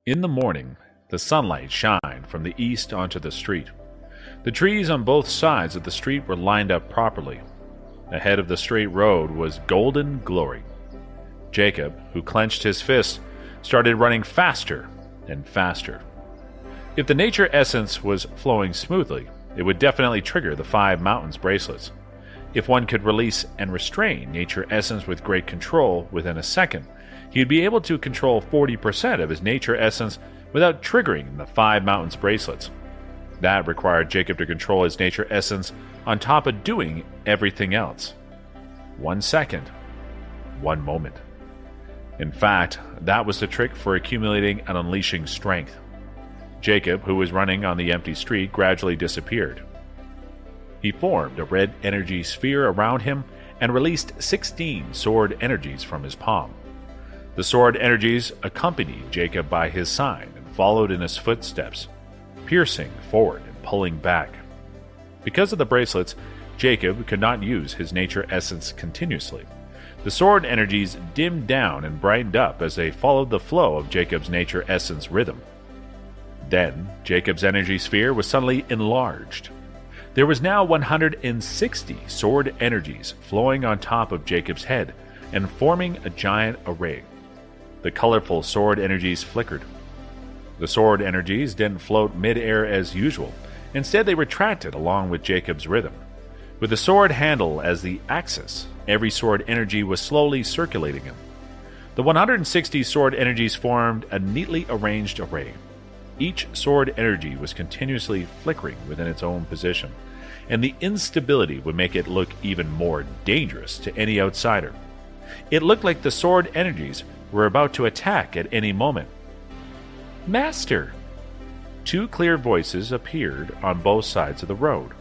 In the morning, the sunlight shined from the east onto the street. The trees on both sides of the street were lined up properly. Ahead of the straight road was golden glory. Jacob, who clenched his fist, started running faster and faster. If the nature essence was flowing smoothly, it would definitely trigger the 5 mountains bracelets. If one could release and restrain nature essence with great control within a second, he'd be able to control 40% of his nature essence without triggering the 5 mountains bracelets. That required Jacob to control his nature essence on top of doing everything else. 1 second, 1 moment. In fact, that was the trick for accumulating and unleashing strength. Jacob, who was running on the empty street, gradually disappeared. He formed a red energy sphere around him and released 16 sword energies from his palm. The sword energies accompanied Jacob by his side and followed in his footsteps, piercing forward and pulling back. Because of the bracelets, Jacob could not use his nature essence continuously. The sword energies dimmed down and brightened up as they followed the flow of Jacob's nature essence rhythm. Then, Jacob's energy sphere was suddenly enlarged. There was now 160 sword energies flowing on top of Jacob's head and forming a giant array. The colorful sword energies flickered. The sword energies didn't float mid-air as usual. Instead, they retracted along with Jacob's rhythm. With the sword handle as the axis, every sword energy was slowly circulating him. The 160 sword energies formed a neatly arranged array. Each sword energy was continuously flickering within its own position, and the instability would make it look even more dangerous to any outsider. It looked like the sword energies were about to attack at any moment. "Master!" 2 clear voices appeared on both sides of the road.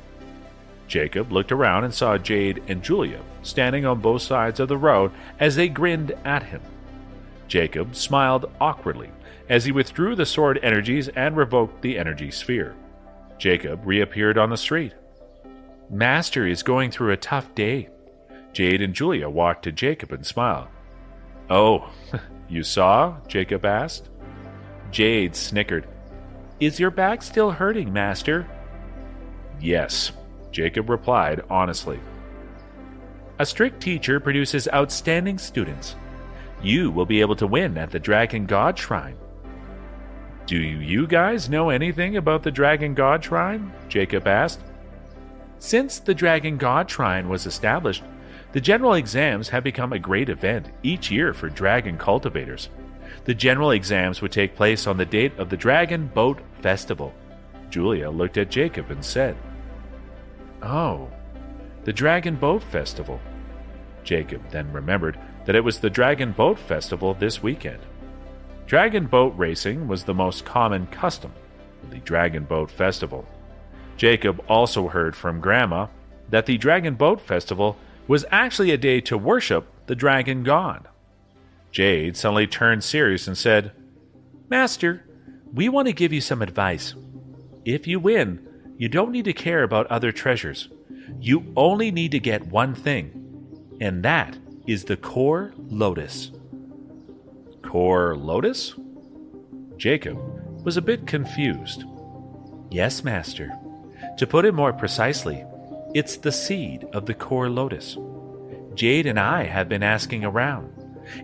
Jacob looked around and saw Jade and Julia standing on both sides of the road as they grinned at him. Jacob smiled awkwardly as he withdrew the sword energies and revoked the energy sphere. Jacob reappeared on the street. "Master is going through a tough day." Jade and Julia walked to Jacob and smiled. "Oh, you saw?" Jacob asked. Jade snickered. "Is your back still hurting, Master?" "Yes," Jacob replied honestly. "A strict teacher produces outstanding students. You will be able to win at the Dragon God Shrine." "Do you guys know anything about the Dragon God Shrine?" Jacob asked. "Since the Dragon God Shrine was established, the general exams have become a great event each year for dragon cultivators. The general exams would take place on the date of the Dragon Boat Festival." Julia looked at Jacob and said, "Oh, the Dragon Boat Festival." Jacob then remembered that it was the Dragon Boat Festival this weekend. Dragon boat racing was the most common custom of the Dragon Boat Festival. Jacob also heard from Grandma that the Dragon Boat Festival was actually a day to worship the dragon god. Jade suddenly turned serious and said, "Master, we want to give you some advice. If you win, you don't need to care about other treasures. You only need to get one thing, and that is the core Lotus." "Core Lotus?" Jacob was a bit confused. "Yes, Master. To put it more precisely, it's the seed of the core Lotus. Jade and I have been asking around,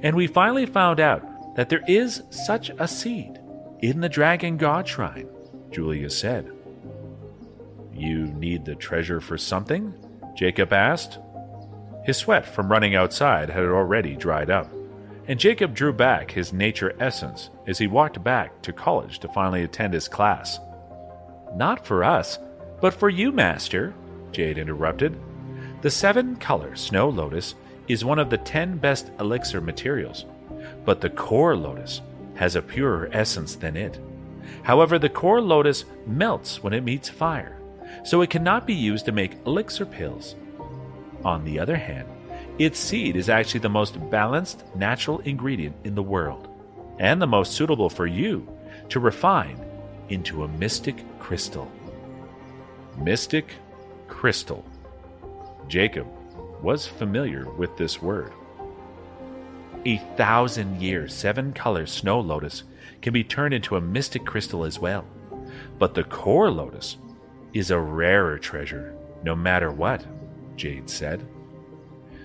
and we finally found out that there is such a seed in the Dragon God Shrine," Julia said. "You need the treasure for something?" Jacob asked. His sweat from running outside had already dried up, and Jacob drew back his nature essence as he walked back to college to finally attend his class. "Not for us, but for you, Master," Jade interrupted. "The 7-color snow lotus is one of the 10 best elixir materials, but the core lotus has a purer essence than it. However, the core lotus melts when it meets fire, so it cannot be used to make elixir pills. On the other hand, its seed is actually the most balanced natural ingredient in the world, and the most suitable for you to refine into a mystic crystal." Mystic crystal. Jacob was familiar with this word. A 1,000-year 7-color snow lotus can be turned into a mystic crystal as well. But the core lotus is a rarer treasure, no matter what, Jade said.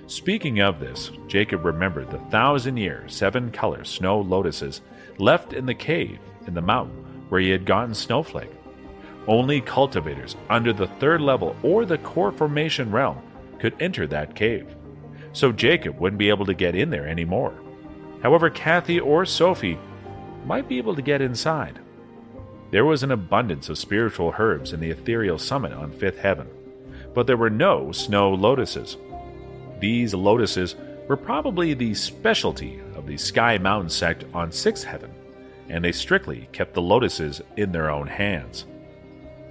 Speaking of this, Jacob remembered the 1,000-year, 7-color snow lotuses left in the cave in the mountain where he had gotten Snowflake. Only cultivators under the 3rd level or the core formation realm could enter that cave, so Jacob wouldn't be able to get in there anymore. However, Kathy or Sophie might be able to get inside. There was an abundance of spiritual herbs in the ethereal summit on 5th heaven, but there were no snow lotuses. These lotuses were probably the specialty of the Sky Mountain sect on 6th heaven, and they strictly kept the lotuses in their own hands.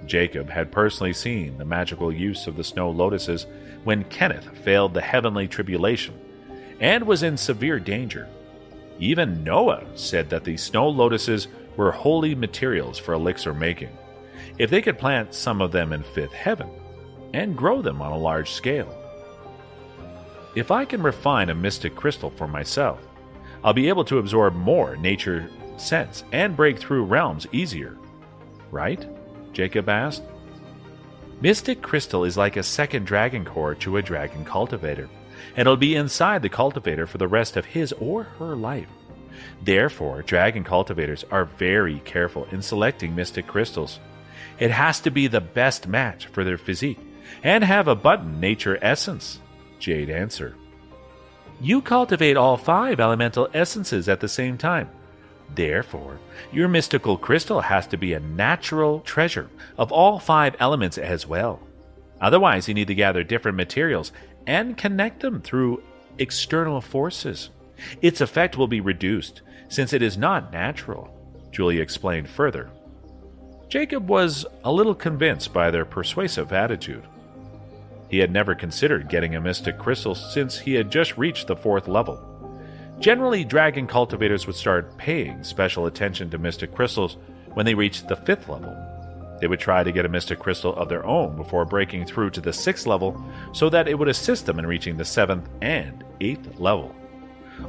Jacob had personally seen the magical use of the snow lotuses when Kenneth failed the heavenly tribulation and was in severe danger. Even Noah said that the snow lotuses were holy materials for elixir making, if they could plant some of them in 5th heaven and grow them on a large scale. If I can refine a mystic crystal for myself, I'll be able to absorb more nature sense and break through realms easier. Right? Jacob asked. Mystic crystal is like a second dragon core to a dragon cultivator, and it'll be inside the cultivator for the rest of his or her life. Therefore, dragon cultivators are very careful in selecting mystic crystals. It has to be the best match for their physique and have abundant nature essence, Jade answered. You cultivate all 5 elemental essences at the same time. Therefore, your mystical crystal has to be a natural treasure of all 5 elements as well. Otherwise, you need to gather different materials and connect them through external forces. Its effect will be reduced, since it is not natural, Julia explained further. Jacob was a little convinced by their persuasive attitude. He had never considered getting a mystic crystal since he had just reached the 4th level. Generally, dragon cultivators would start paying special attention to mystic crystals when they reached the 5th level. They would try to get a mystic crystal of their own before breaking through to the 6th level so that it would assist them in reaching the 7th and 8th level.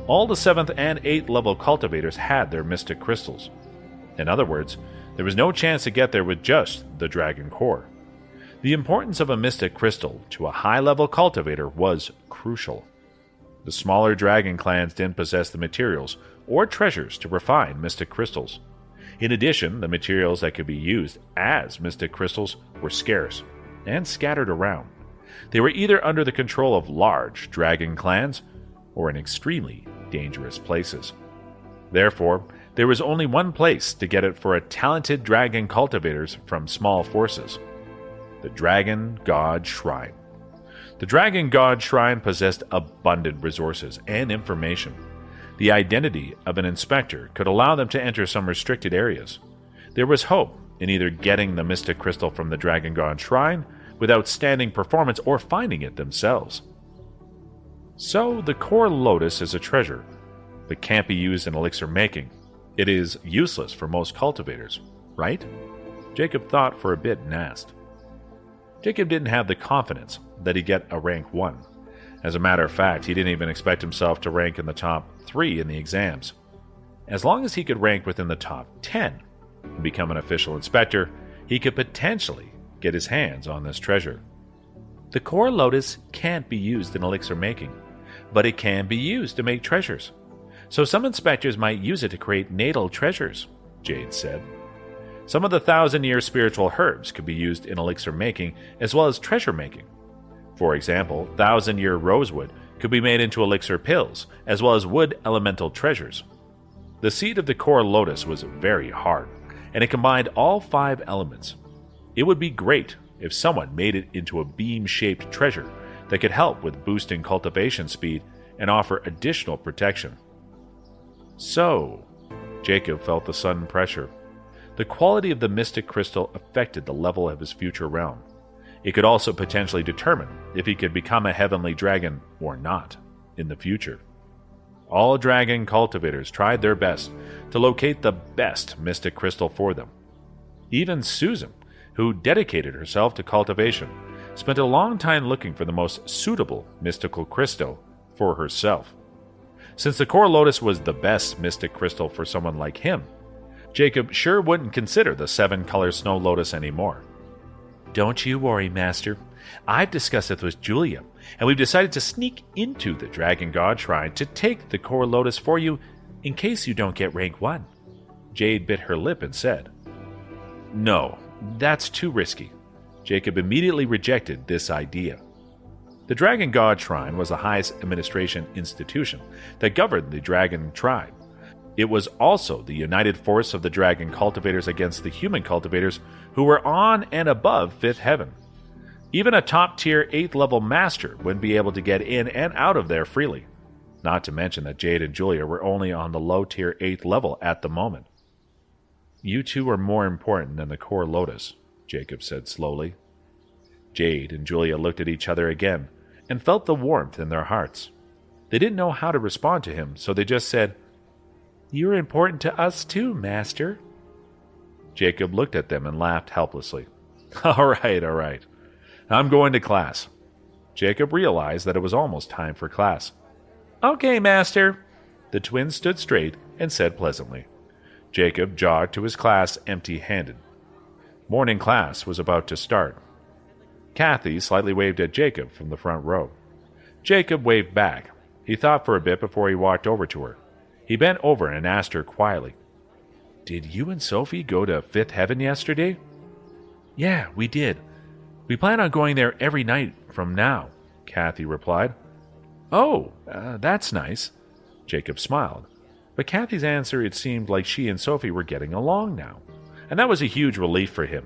All the 7th and 8th level cultivators had their mystic crystals. In other words, there was no chance to get there with just the dragon core. The importance of a mystic crystal to a high-level cultivator was crucial. The smaller dragon clans didn't possess the materials or treasures to refine mystic crystals. In addition, the materials that could be used as mystic crystals were scarce and scattered around. They were either under the control of large dragon clans or in extremely dangerous places. Therefore, there was only one place to get it for a talented dragon cultivators from small forces: the Dragon God Shrine. The Dragon God Shrine possessed abundant resources and information. The identity of an inspector could allow them to enter some restricted areas. There was hope in either getting the mystic crystal from the Dragon God Shrine with outstanding performance or finding it themselves. So, the core lotus is a treasure, but can't be used in elixir making. It is useless for most cultivators, right? Jacob thought for a bit and asked. Jacob didn't have the confidence that he'd get a rank 1. As a matter of fact, he didn't even expect himself to rank in the top 3 in the exams. As long as he could rank within the top 10 and become an official inspector, he could potentially get his hands on this treasure. The core lotus can't be used in elixir making, but it can be used to make treasures. So some inspectors might use it to create natal treasures, Jade said. Some of the 1,000-year spiritual herbs could be used in elixir making as well as treasure making. For example, 1,000-year rosewood could be made into elixir pills, as well as wood elemental treasures. The seed of the core lotus was very hard, and it combined all 5 elements. It would be great if someone made it into a beam-shaped treasure that could help with boosting cultivation speed and offer additional protection. So, Jacob felt the sudden pressure. The quality of the mystic crystal affected the level of his future realm. It could also potentially determine if he could become a heavenly dragon or not in the future. All dragon cultivators tried their best to locate the best mystic crystal for them. Even Susan, who dedicated herself to cultivation, spent a long time looking for the most suitable mystical crystal for herself. Since the core lotus was the best mystic crystal for someone like him, Jacob sure wouldn't consider the 7-color snow lotus anymore. "Don't you worry, Master. I've discussed it with Julia, and we've decided to sneak into the Dragon God Shrine to take the core lotus for you in case you don't get rank 1. Jade bit her lip and said, "No, that's too risky." Jacob immediately rejected this idea. The Dragon God Shrine was the highest administration institution that governed the dragon tribe. It was also the united force of the dragon cultivators against the human cultivators who were on and above 5th heaven. Even a top-tier 8th-level master wouldn't be able to get in and out of there freely, not to mention that Jade and Julia were only on the low-tier 8th level at the moment. "You two are more important than the core lotus," Jacob said slowly. Jade and Julia looked at each other again and felt the warmth in their hearts. They didn't know how to respond to him, so they just said, "You're important to us too, Master." Jacob looked at them and laughed helplessly. All right. I'm going to class." Jacob realized that it was almost time for class. "Okay, Master." The twins stood straight and said pleasantly. Jacob jogged to his class empty-handed. Morning class was about to start. Kathy slightly waved at Jacob from the front row. Jacob waved back. He thought for a bit before he walked over to her. He bent over and asked her quietly, "Did you and Sophie go to 5th heaven yesterday?" "Yeah, we did. We plan on going there every night from now," Kathy replied. "Oh, that's nice." Jacob smiled. But Kathy's answer, it seemed like she and Sophie were getting along now, and that was a huge relief for him.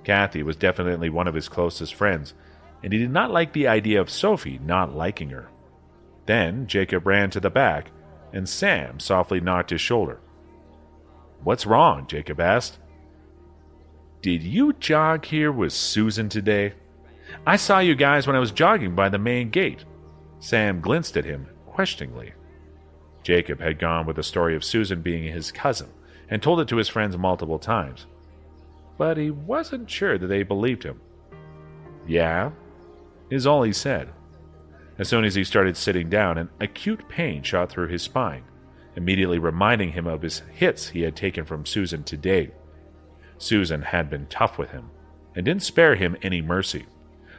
Kathy was definitely one of his closest friends, and he did not like the idea of Sophie not liking her. Then Jacob ran to the back, and Sam softly knocked his shoulder. "What's wrong?" Jacob asked. "Did you jog here with Susan today? I saw you guys when I was jogging by the main gate." Sam glanced at him questioningly. Jacob had gone with the story of Susan being his cousin and told it to his friends multiple times. But he wasn't sure that they believed him. "Yeah," is all he said. As soon as he started sitting down, an acute pain shot through his spine, immediately reminding him of his hits he had taken from Susan today. Susan had been tough with him, and didn't spare him any mercy.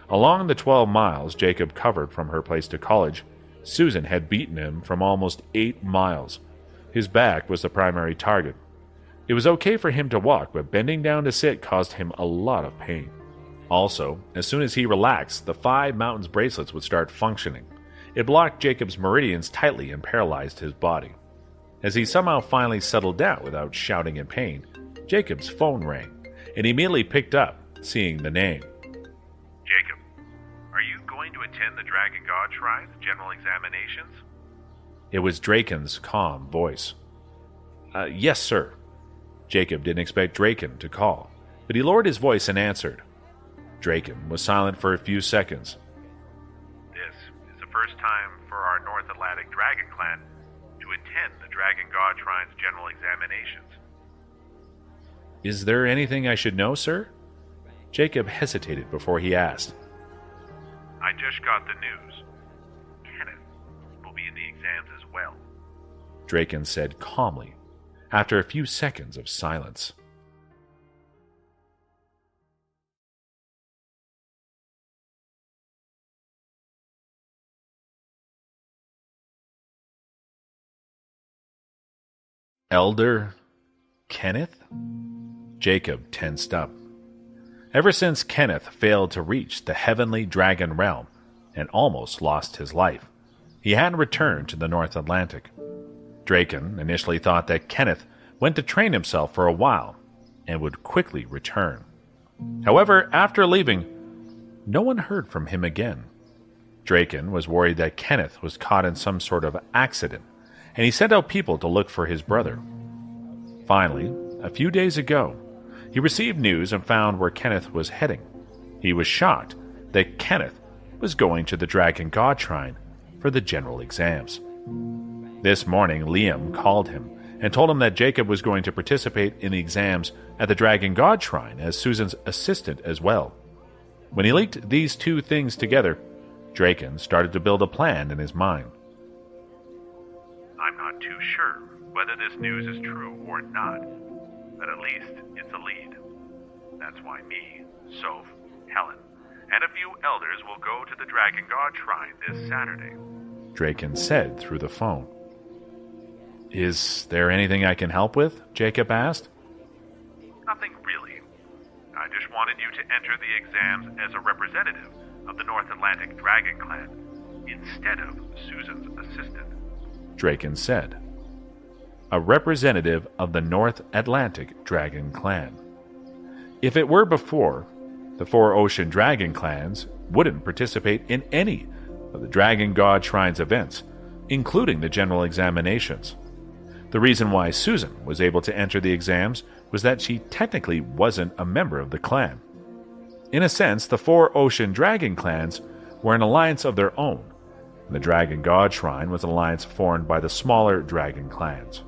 Along the 12 miles Jacob covered from her place to college, Susan had beaten him from almost 8 miles. His back was the primary target. It was okay for him to walk, but bending down to sit caused him a lot of pain. Also, as soon as he relaxed, the 5 mountains bracelets would start functioning. It blocked Jacob's meridians tightly and paralyzed his body. As he somehow finally settled down without shouting in pain, Jacob's phone rang, and he immediately picked up, seeing the name. "Jacob, are you going to attend the Dragon God Shrine general examinations?" It was Draken's calm voice. Yes, sir." Jacob didn't expect Draken to call, but he lowered his voice and answered. Draken was silent for a few seconds. "This is the first time for our North Atlantic Dragon Clan to attend the Dragon God Shrine's general examinations." "Is there anything I should know, sir?" Jacob hesitated before he asked. "I just got the news. Kenneth will be in the exams as well," Draken said calmly, after a few seconds of silence. Elder Kenneth? Jacob tensed up. Ever since Kenneth failed to reach the heavenly dragon realm and almost lost his life, he hadn't returned to the North Atlantic. Draken initially thought that Kenneth went to train himself for a while and would quickly return. However, after leaving, no one heard from him again. Draken was worried that Kenneth was caught in some sort of accident, and he sent out people to look for his brother. Finally, a few days ago, he received news and found where Kenneth was heading. He was shocked that Kenneth was going to the Dragon God Shrine for the general exams. This morning, Liam called him and told him that Jacob was going to participate in the exams at the Dragon God Shrine as Susan's assistant as well. When he linked these two things together, Draken started to build a plan in his mind. "I'm not too sure whether this news is true or not, but at least it's a lead. That's why me, Soph, Helen, and a few elders will go to the Dragon God Shrine this Saturday, Draken said through the phone. Is there anything I can help with? Jacob asked. Nothing really. I just wanted you to enter the exams as a representative of the North Atlantic Dragon Clan, instead of Susan's assistant, Draken said. A representative of the North Atlantic Dragon Clan. If it were before, the four ocean dragon clans wouldn't participate in any of the Dragon God Shrine's events, including the general examinations. The reason why Susan was able to enter the exams was that she technically wasn't a member of the clan. In a sense, the four ocean dragon clans were an alliance of their own. The Dragon God Shrine was an alliance formed by the smaller dragon clans.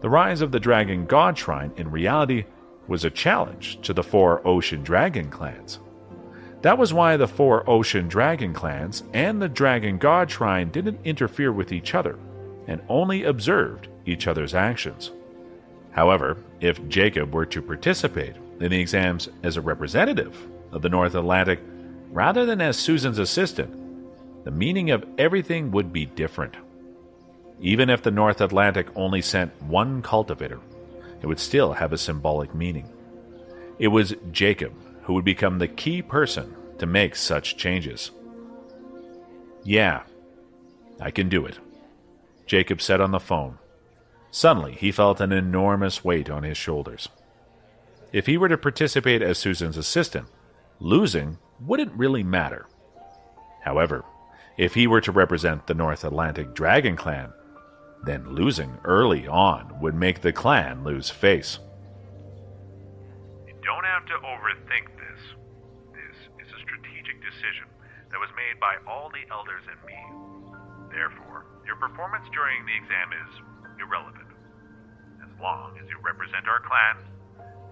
The rise of the Dragon God Shrine, in reality, was a challenge to the four ocean dragon clans. That was why the four ocean dragon clans and the Dragon God Shrine didn't interfere with each other and only observed each other's actions. However, if Jacob were to participate in the exams as a representative of the North Atlantic rather than as Susan's assistant, the meaning of everything would be different. Even if the North Atlantic only sent one cultivator, it would still have a symbolic meaning. It was Jacob who would become the key person to make such changes. Yeah, I can do it, Jacob said on the phone. Suddenly, he felt an enormous weight on his shoulders. If he were to participate as Susan's assistant, losing wouldn't really matter. However, if he were to represent the North Atlantic Dragon Clan, then losing early on would make the clan lose face. You don't have to overthink this. This is a strategic decision that was made by all the elders and me. Therefore, your performance during the exam is irrelevant. As long as you represent our clan,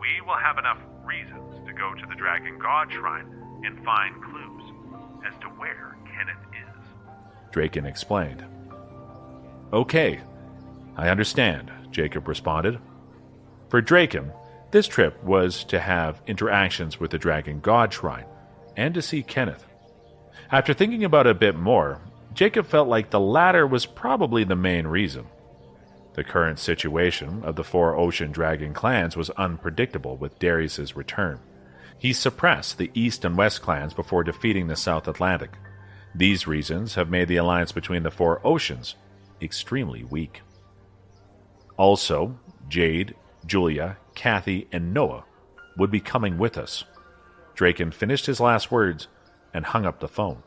we will have enough reasons to go to the Dragon God Shrine and find clues as to where Kenneth is, Draken explained. Okay, I understand, Jacob responded. For Draken, this trip was to have interactions with the Dragon God Shrine and to see Kenneth. After thinking about it a bit more, Jacob felt like the latter was probably the main reason. The current situation of the four ocean dragon clans was unpredictable with Darius's return. He suppressed the East and West clans before defeating the South Atlantic. These reasons have made the alliance between the four oceans extremely weak. Also, Jade, Julia, Kathy, and Noah would be coming with us. Draken finished his last words and hung up the phone.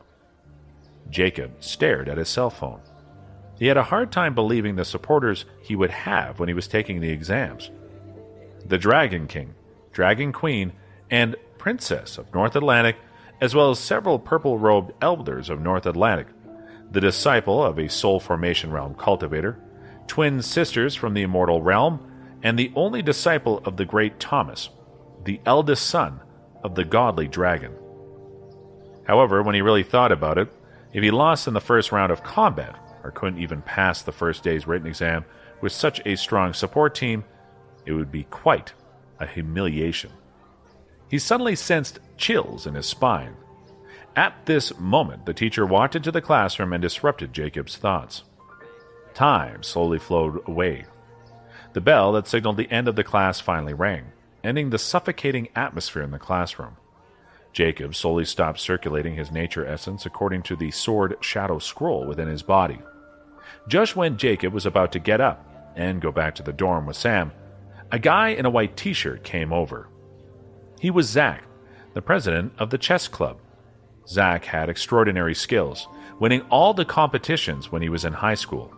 Jacob stared at his cell phone. He had a hard time believing the supporters he would have when he was taking the exams. The Dragon King, Dragon Queen, and Princess of North Atlantic, as well as several purple-robed elders of North Atlantic, the disciple of a Soul Formation Realm cultivator, twin sisters from the Immortal Realm, and the only disciple of the great Thomas, the eldest son of the godly dragon. However, when he really thought about it, if he lost in the first round of combat, or couldn't even pass the first day's written exam with such a strong support team, it would be quite a humiliation. He suddenly sensed chills in his spine. At this moment, the teacher walked into the classroom and disrupted Jacob's thoughts. Time slowly flowed away. The bell that signaled the end of the class finally rang, ending the suffocating atmosphere in the classroom. Jacob slowly stopped circulating his nature essence according to the sword shadow scroll within his body. Just when Jacob was about to get up and go back to the dorm with Sam, a guy in a white t-shirt came over. He was Zach, the president of the chess club. Zach had extraordinary skills, winning all the competitions when he was in high school.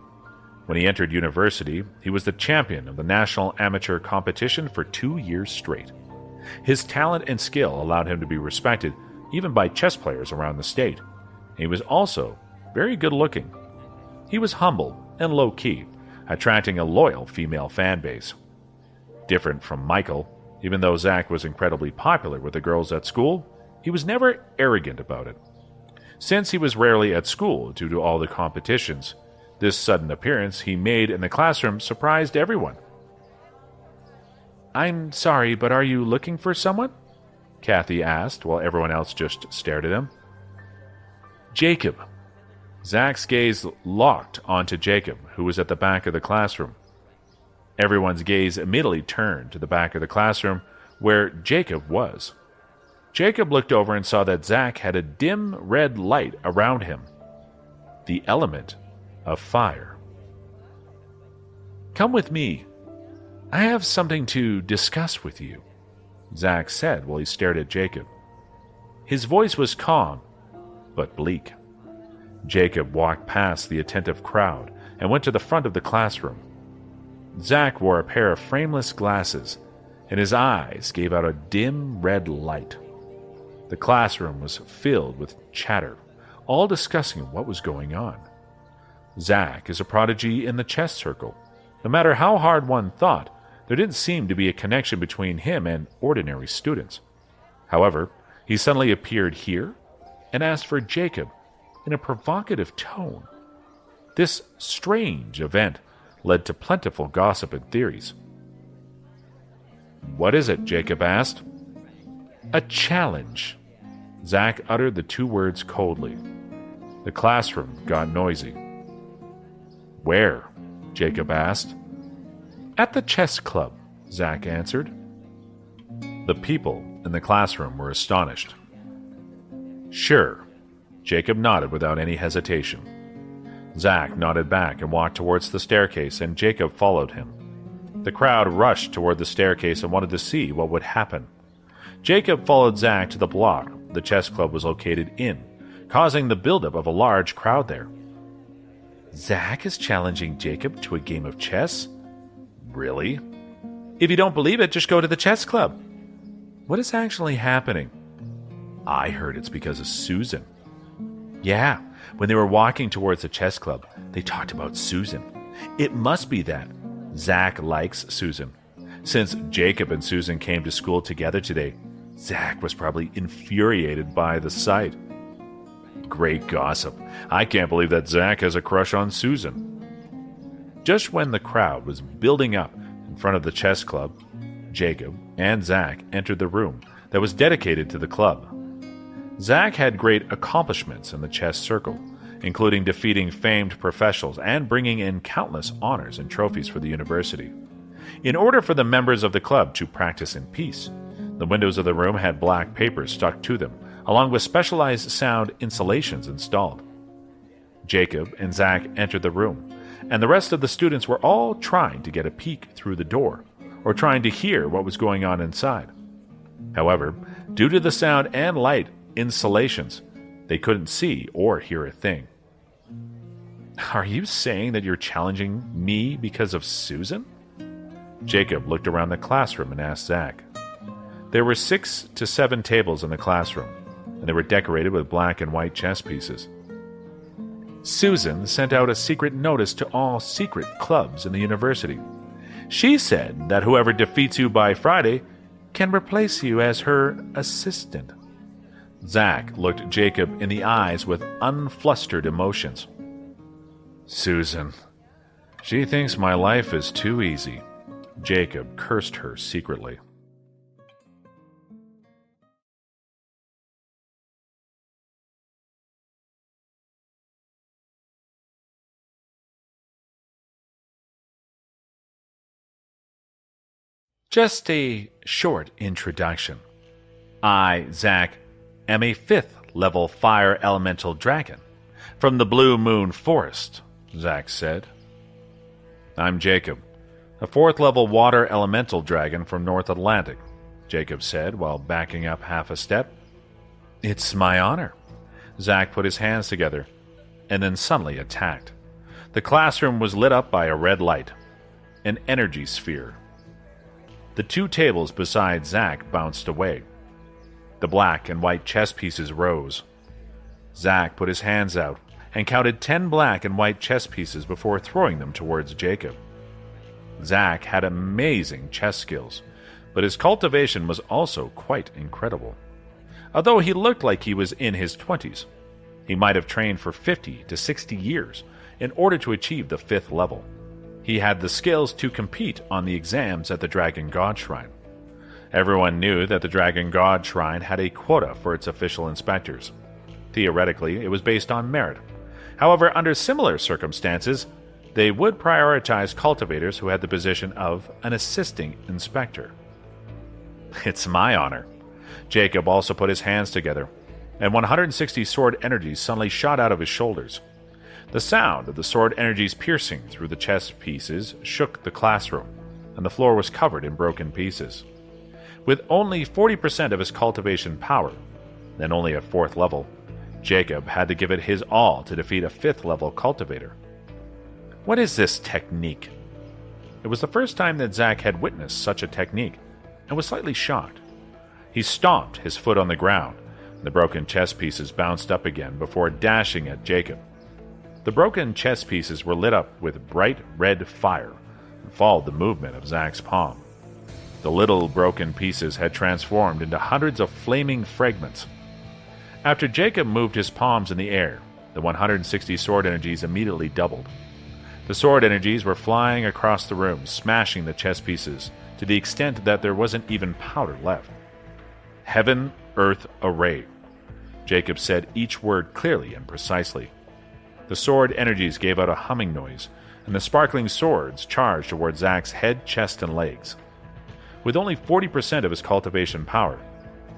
When he entered university, he was the champion of the national amateur competition for 2 years straight. His talent and skill allowed him to be respected even by chess players around the state. He was also very good-looking. He was humble and low-key, attracting a loyal female fan base. Different from Michael, even though Zach was incredibly popular with the girls at school, he was never arrogant about it. Since he was rarely at school due to all the competitions, this sudden appearance he made in the classroom surprised everyone. I'm sorry, but are you looking for someone? Kathy asked while everyone else just stared at him. Jacob. Zach's gaze locked onto Jacob, who was at the back of the classroom. Everyone's gaze immediately turned to the back of the classroom where Jacob was. Jacob looked over and saw that Zach had a dim red light around him. The element of fire. Come with me. I have something to discuss with you, Zach said while he stared at Jacob. His voice was calm, but bleak. Jacob walked past the attentive crowd and went to the front of the classroom. Zach wore a pair of frameless glasses, and his eyes gave out a dim red light. The classroom was filled with chatter, all discussing what was going on. Zach is a prodigy in the chess circle. No matter how hard one thought, there didn't seem to be a connection between him and ordinary students. However, he suddenly appeared here and asked for Jacob in a provocative tone. This strange event led to plentiful gossip and theories. What is it? Jacob asked. A challenge. Zach uttered the two words coldly. The classroom got noisy. Where? Jacob asked. At the chess club, Zach answered. The people in the classroom were astonished. Sure. Jacob nodded without any hesitation. Zach nodded back and walked towards the staircase, and Jacob followed him. The crowd rushed toward the staircase and wanted to see what would happen. Jacob followed Zach to the block the chess club was located in, causing the buildup of a large crowd there. Zach is challenging Jacob to a game of chess? Really? If you don't believe it, just go to the chess club. What is actually happening? I heard it's because of Susan. Yeah, when they were walking towards the chess club, they talked about Susan. It must be that Zach likes Susan. Since Jacob and Susan came to school together today, Zach was probably infuriated by the sight. Great gossip. I can't believe that Zach has a crush on Susan. Just when the crowd was building up in front of the chess club, Jacob and Zach entered the room that was dedicated to the club. Zach had great accomplishments in the chess circle, including defeating famed professionals and bringing in countless honors and trophies for the university. In order for the members of the club to practice in peace, the windows of the room had black paper stuck to them, along with specialized sound insulations installed. Jacob and Zach entered the room, and the rest of the students were all trying to get a peek through the door, or trying to hear what was going on inside. However, due to the sound and light insulations, they couldn't see or hear a thing. Are you saying that you're challenging me because of Susan? Jacob looked around the classroom and asked Zach. There were 6 to 7 tables in the classroom, and they were decorated with black and white chess pieces. Susan sent out a secret notice to all secret clubs in the university. She said that whoever defeats you by Friday can replace you as her assistant. Zach looked Jacob in the eyes with unflustered emotions. Susan. She thinks my life is too easy. Jacob cursed her secretly. Just a short introduction. I, Zach, am a 5th level fire elemental dragon from the Blue Moon Forest, Zach said. I'm Jacob, a 4th level water elemental dragon from North Atlantic, Jacob said while backing up half a step. It's my honor. Zach put his hands together and then suddenly attacked. The classroom was lit up by a red light, an energy sphere. The 2 tables beside Zach bounced away. The black and white chess pieces rose. Zach put his hands out and counted 10 black and white chess pieces before throwing them towards Jacob. Zach had amazing chess skills, but his cultivation was also quite incredible. Although he looked like he was in his 20s, he might have trained for 50 to 60 years in order to achieve the 5th level. he had the skills to compete on the exams at the Dragon God Shrine. Everyone knew that the Dragon God Shrine had a quota for its official inspectors. Theoretically, it was based on merit. However, under similar circumstances, they would prioritize cultivators who had the position of an assisting inspector. It's my honor. Jacob also put his hands together, and 160 sword energies suddenly shot out of his shoulders. The sound of the sword energies piercing through the chest pieces shook the classroom, and the floor was covered in broken pieces. With only 40% of his cultivation power, and only at 4th level, Jacob had to give it his all to defeat a 5th level cultivator. What is this technique? It was the first time that Zack had witnessed such a technique, and was slightly shocked. He stomped his foot on the ground, and the broken chess pieces bounced up again before dashing at Jacob. The broken chess pieces were lit up with bright red fire and followed the movement of Zack's palm. The little broken pieces had transformed into hundreds of flaming fragments. After Jacob moved his palms in the air, the 160 sword energies immediately doubled. The sword energies were flying across the room, smashing the chess pieces to the extent that there wasn't even powder left. Heaven, earth, array. Jacob said each word clearly and precisely. The sword energies gave out a humming noise, and the sparkling swords charged towards Zack's head, chest, and legs. With only 40% of his cultivation power,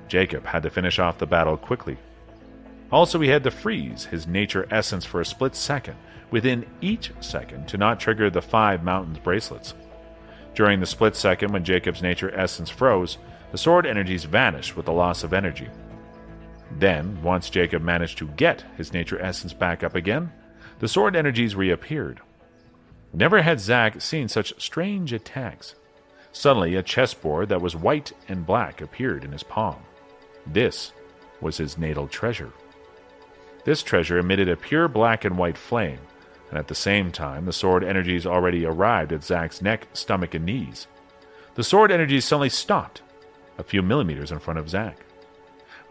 Jacob had to finish off the battle quickly. Also, he had to freeze his nature essence for a split second within each second to not trigger the 5 mountains bracelets. During the split second when Jacob's nature essence froze, the sword energies vanished with the loss of energy. Then, once Jacob managed to get his nature essence back up again, the sword energies reappeared. Never had Zack seen such strange attacks. Suddenly, a chessboard that was white and black appeared in his palm. This was his natal treasure. This treasure emitted a pure black and white flame, and at the same time, the sword energies already arrived at Zack's neck, stomach, and knees. The sword energies suddenly stopped, a few millimeters in front of Zack.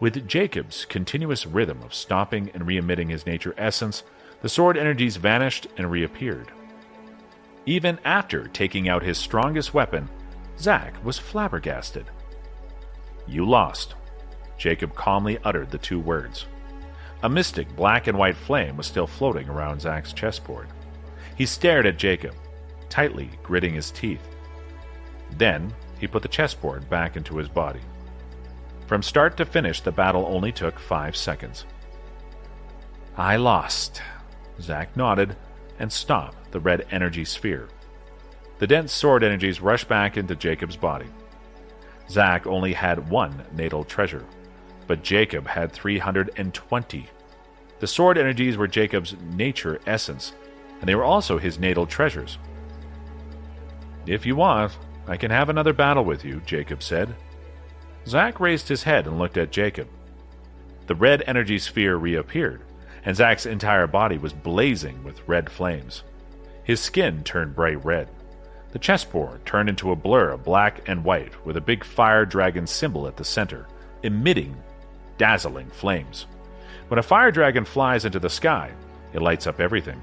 With Jacob's continuous rhythm of stopping and re-emitting his nature essence, the sword energies vanished and reappeared. Even after taking out his strongest weapon, Zack was flabbergasted. "You lost." Jacob calmly uttered the 2 words. A mystic black and white flame was still floating around Zack's chessboard. He stared at Jacob, tightly gritting his teeth. Then he put the chessboard back into his body. From start to finish, the battle only took 5 seconds. "I lost." Zack nodded and stopped the red energy sphere. The dense sword energies rushed back into Jacob's body. Zack only had 1 natal treasure, but Jacob had 320. The sword energies were Jacob's nature essence, and they were also his natal treasures. "If you want, I can have another battle with you," Jacob said. Zack raised his head and looked at Jacob. The red energy sphere reappeared, and Zack's entire body was blazing with red flames. His skin turned bright red. The chessboard turned into a blur of black and white with a big fire dragon symbol at the center, emitting dazzling flames. When a fire dragon flies into the sky, it lights up everything.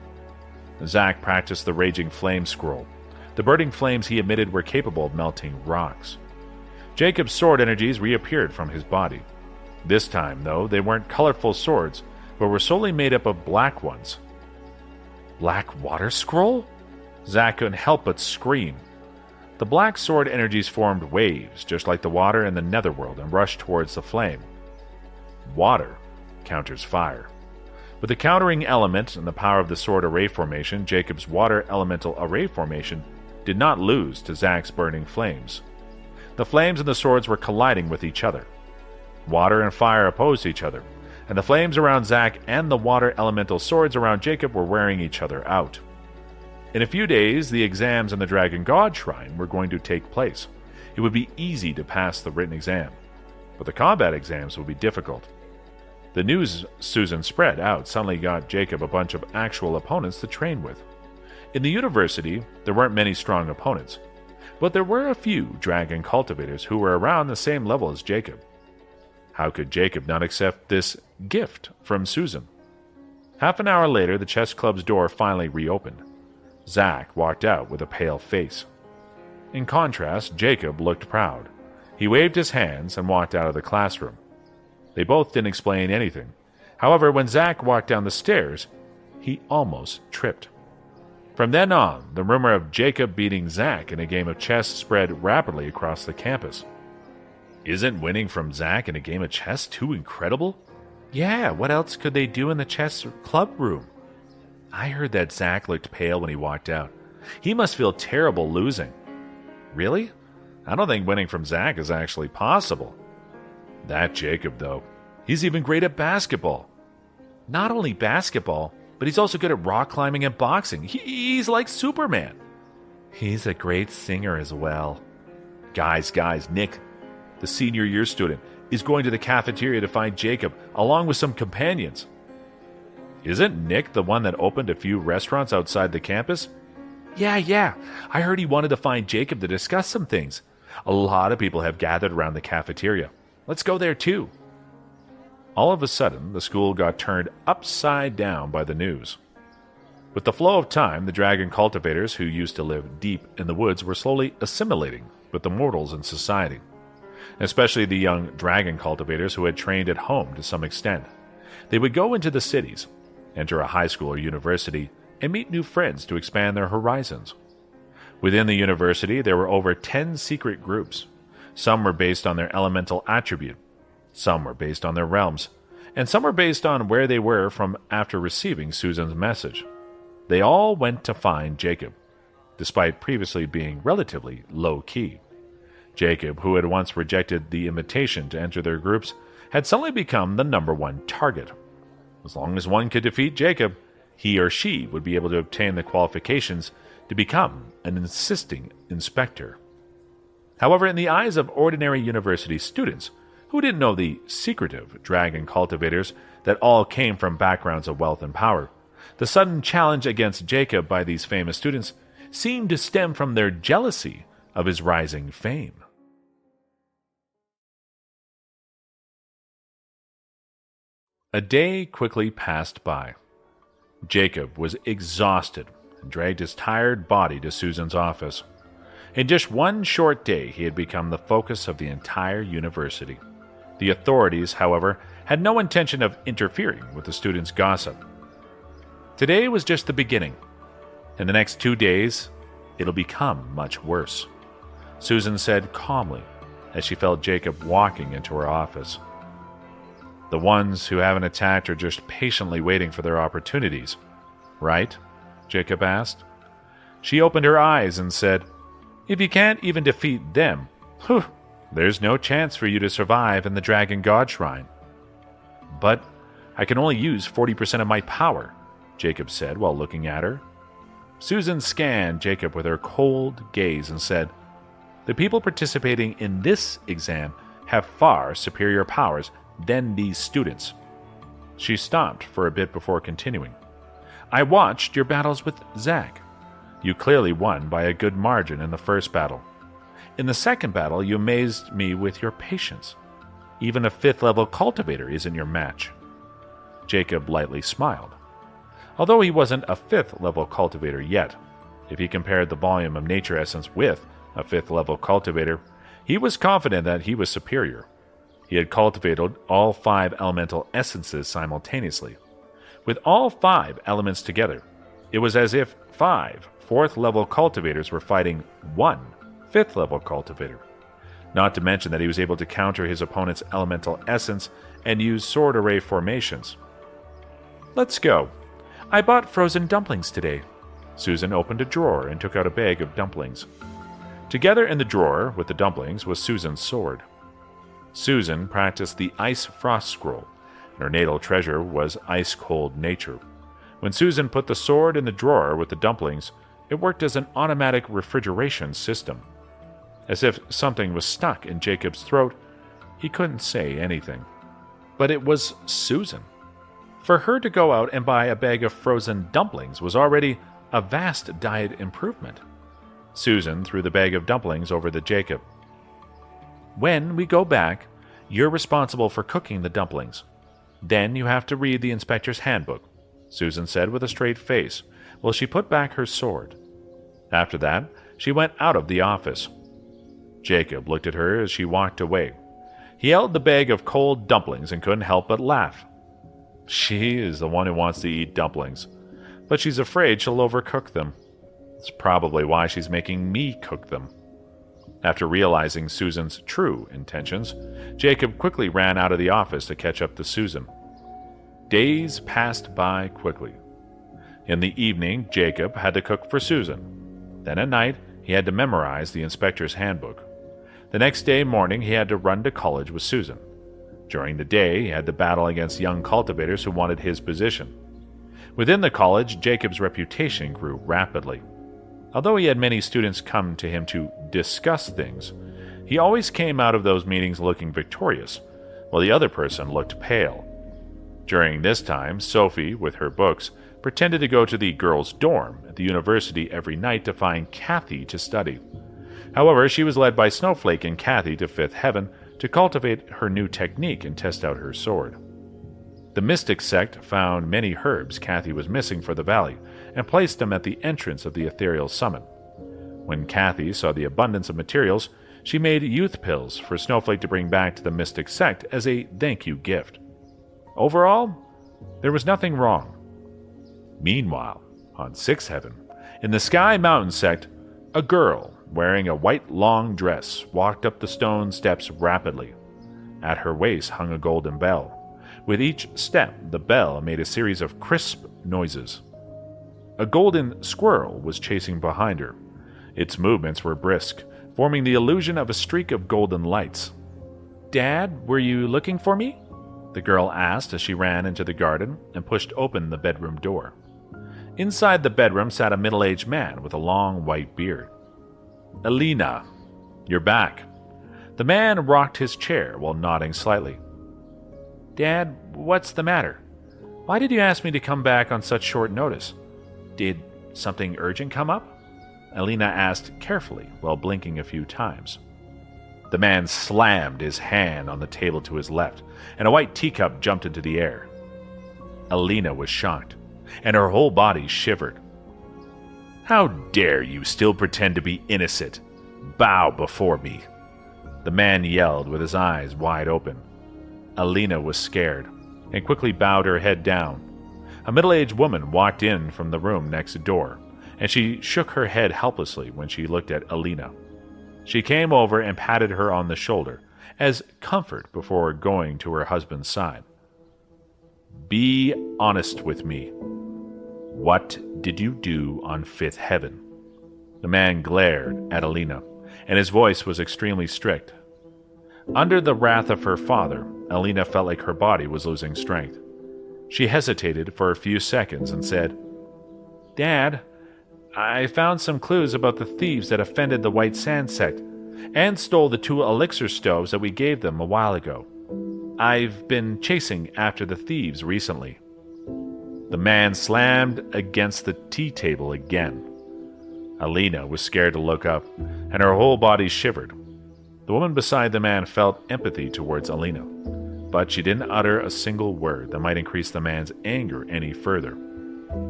Zack practiced the raging flame scroll. The burning flames he emitted were capable of melting rocks. Jacob's sword energies reappeared from his body. This time, though, they weren't colorful swords, but were solely made up of black ones. Black water scroll? Zack couldn't help but scream. The black sword energies formed waves, just like the water in the netherworld, and rushed towards the flame. Water counters fire. With the countering element and the power of the sword array formation, Jacob's water elemental array formation did not lose to Zack's burning flames. The flames and the swords were colliding with each other. Water and fire opposed each other, and the flames around Zack and the water elemental swords around Jacob were wearing each other out. In a few days, the exams in the Dragon God Shrine were going to take place. It would be easy to pass the written exam, but the combat exams would be difficult. The news Susan spread out suddenly got Jacob a bunch of actual opponents to train with. In the university, there weren't many strong opponents, but there were a few dragon cultivators who were around the same level as Jacob. How could Jacob not accept this gift from Susan? Half an hour later, the chess club's door finally reopened. Zach walked out with a pale face. In contrast, Jacob looked proud. He waved his hands and walked out of the classroom. They both didn't explain anything. However, when Zach walked down the stairs, he almost tripped. From then on, the rumor of Jacob beating Zach in a game of chess spread rapidly across the campus. Isn't winning from Zach in a game of chess too incredible? Yeah, what else could they do in the chess club room? I heard that Zach looked pale when he walked out. He must feel terrible losing. Really? I don't think winning from Zach is actually possible. That Jacob, though. He's even great at basketball. Not only basketball, but he's also good at rock climbing and boxing. He's like Superman. He's a great singer as well. Guys, Nick, the senior year student, is going to the cafeteria to find Jacob, along with some companions. Isn't Nick the one that opened a few restaurants outside the campus? Yeah. I heard he wanted to find Jacob to discuss some things. A lot of people have gathered around the cafeteria. Let's go there too. All of a sudden, the school got turned upside down by the news. With the flow of time, the dragon cultivators who used to live deep in the woods were slowly assimilating with the mortals in society, especially the young dragon cultivators who had trained at home to some extent. They would go into the cities, enter a high school or university, and meet new friends to expand their horizons. Within the university, there were over 10 secret groups. Some were based on their elemental attribute, some were based on their realms, and some were based on where they were from after receiving Susan's message. They all went to find Jacob, despite previously being relatively low-key. Jacob, who had once rejected the invitation to enter their groups, had suddenly become the #1 target. As long as one could defeat Jacob, he or she would be able to obtain the qualifications to become an assisting inspector. However, in the eyes of ordinary university students, who didn't know the secretive dragon cultivators that all came from backgrounds of wealth and power, the sudden challenge against Jacob by these famous students seemed to stem from their jealousy of his rising fame. A day quickly passed by. Jacob was exhausted and dragged his tired body to Susan's office. In just one short day, he had become the focus of the entire university. The authorities, however, had no intention of interfering with the students' gossip. Today was just the beginning. In the next 2 days, it'll become much worse, Susan said calmly as she felt Jacob walking into her office. The ones who haven't attacked are just patiently waiting for their opportunities, right? Jacob asked. She opened her eyes and said, If you can't even defeat them, there's no chance for you to survive in the Dragon God Shrine. But I can only use 40% of my power, Jacob said while looking at her. Susan scanned Jacob with her cold gaze and said, The people participating in this exam have far superior powers than these students. She stopped for a bit before continuing. I watched your battles with Zach. You clearly won by a good margin in the first battle. In the second battle, you amazed me with your patience. Even a 5th-level cultivator isn't your match. Jacob lightly smiled. Although he wasn't a 5th-level cultivator yet, if he compared the volume of nature essence with a 5th-level cultivator, he was confident that he was superior. He had cultivated all 5 elemental essences simultaneously. With all 5 elements together, it was as if 5 4th-level cultivators were fighting 1 5th-level cultivator. Not to mention that he was able to counter his opponent's elemental essence and use sword array formations. Let's go. I bought frozen dumplings today. Susan opened a drawer and took out a bag of dumplings. Together in the drawer with the dumplings was Susan's sword. Susan practiced the Ice Frost Scroll, and her natal treasure was ice-cold nature. When Susan put the sword in the drawer with the dumplings, it worked as an automatic refrigeration system. As if something was stuck in Jacob's throat, he couldn't say anything. But it was Susan. For her to go out and buy a bag of frozen dumplings was already a vast diet improvement. Susan threw the bag of dumplings over to Jacob. When we go back, you're responsible for cooking the dumplings. Then you have to read the inspector's handbook, Susan said with a straight face, while she put back her sword. After that, she went out of the office. Jacob looked at her as she walked away. He held the bag of cold dumplings and couldn't help but laugh. She is the one who wants to eat dumplings, but she's afraid she'll overcook them. It's probably why she's making me cook them. After realizing Susan's true intentions, Jacob quickly ran out of the office to catch up to Susan. Days passed by quickly. In the evening, Jacob had to cook for Susan. Then at night, he had to memorize the inspector's handbook. The next day morning, he had to run to college with Susan. During the day, he had to battle against young cultivators who wanted his position. Within the college, Jacob's reputation grew rapidly. Although he had many students come to him to discuss things, he always came out of those meetings looking victorious, while the other person looked pale. During this time, Sophie, with her books, pretended to go to the girls' dorm at the university every night to find Kathy to study. However, she was led by Snowflake and Kathy to Fifth Heaven to cultivate her new technique and test out her sword. The mystic sect found many herbs Kathy was missing for the valley and placed them at the entrance of the ethereal summit. When Kathy saw the abundance of materials, she made youth pills for Snowflake to bring back to the mystic sect as a thank you gift. Overall, there was nothing wrong. Meanwhile, on Sixth Heaven, in the Sky Mountain sect, a girl wearing a white long dress walked up the stone steps rapidly. At her waist hung a golden bell. With each step, the bell made a series of crisp noises. A golden squirrel was chasing behind her. Its movements were brisk, forming the illusion of a streak of golden lights. "Dad, were you looking for me?" the girl asked as she ran into the garden and pushed open the bedroom door. Inside the bedroom sat a middle-aged man with a long white beard. "Elena, you're back." The man rocked his chair while nodding slightly. "Dad, what's the matter? Why did you ask me to come back on such short notice? Did something urgent come up?" Elena asked carefully while blinking a few times. The man slammed his hand on the table to his left, and a white teacup jumped into the air. Elena was shocked, and her whole body shivered. "How dare you still pretend to be innocent? Bow before me!" The man yelled with his eyes wide open. Elena was scared and quickly bowed her head down. A middle-aged woman walked in from the room next door, and she shook her head helplessly when she looked at Elena. She came over and patted her on the shoulder as comfort before going to her husband's side. "Be honest with me. What did you do on Fifth Heaven?" The man glared at Elena, and his voice was extremely strict. Under the wrath of her father, Elena felt like her body was losing strength. She hesitated for a few seconds and said, "Dad, I found some clues about the thieves that offended the White Sand sect and stole the 2 elixir stoves that we gave them a while ago. I've been chasing after the thieves recently." The man slammed against the tea table again. Elena was scared to look up, and her whole body shivered. The woman beside the man felt empathy towards Elena, but she didn't utter a single word that might increase the man's anger any further.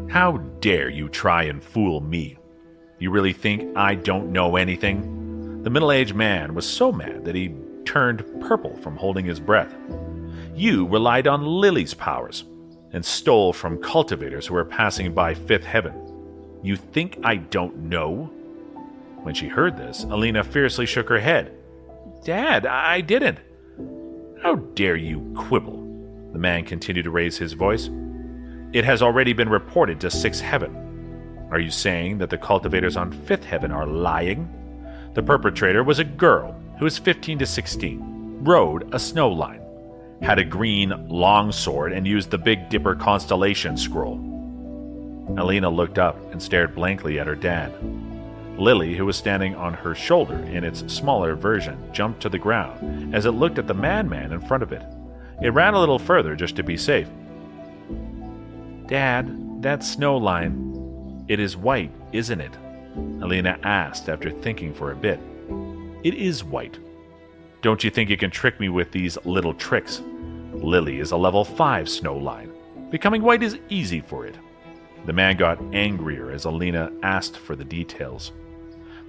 "How dare you try and fool me? You really think I don't know anything?" The middle-aged man was so mad that he turned purple from holding his breath. "You relied on Lily's powers and stole from cultivators who were passing by Fifth Heaven. You think I don't know?" When she heard this, Elena fiercely shook her head. "Dad, I didn't." "How dare you quibble?" The man continued to raise his voice. "It has already been reported to Sixth Heaven. Are you saying that the cultivators on Fifth Heaven are lying? The perpetrator was a girl who was 15 to 16, rode a snow line, had a green longsword, and used the Big Dipper constellation scroll." Elena looked up and stared blankly at her dad. Lily, who was standing on her shoulder in its smaller version, jumped to the ground as it looked at the madman in front of it. It ran a little further just to be safe. "Dad, that snow line, it is white, isn't it?" Elena asked after thinking for a bit. "It is white. Don't you think you can trick me with these little tricks? Lily is a level 5 snow line. Becoming white is easy for it." The man got angrier as Elena asked for the details.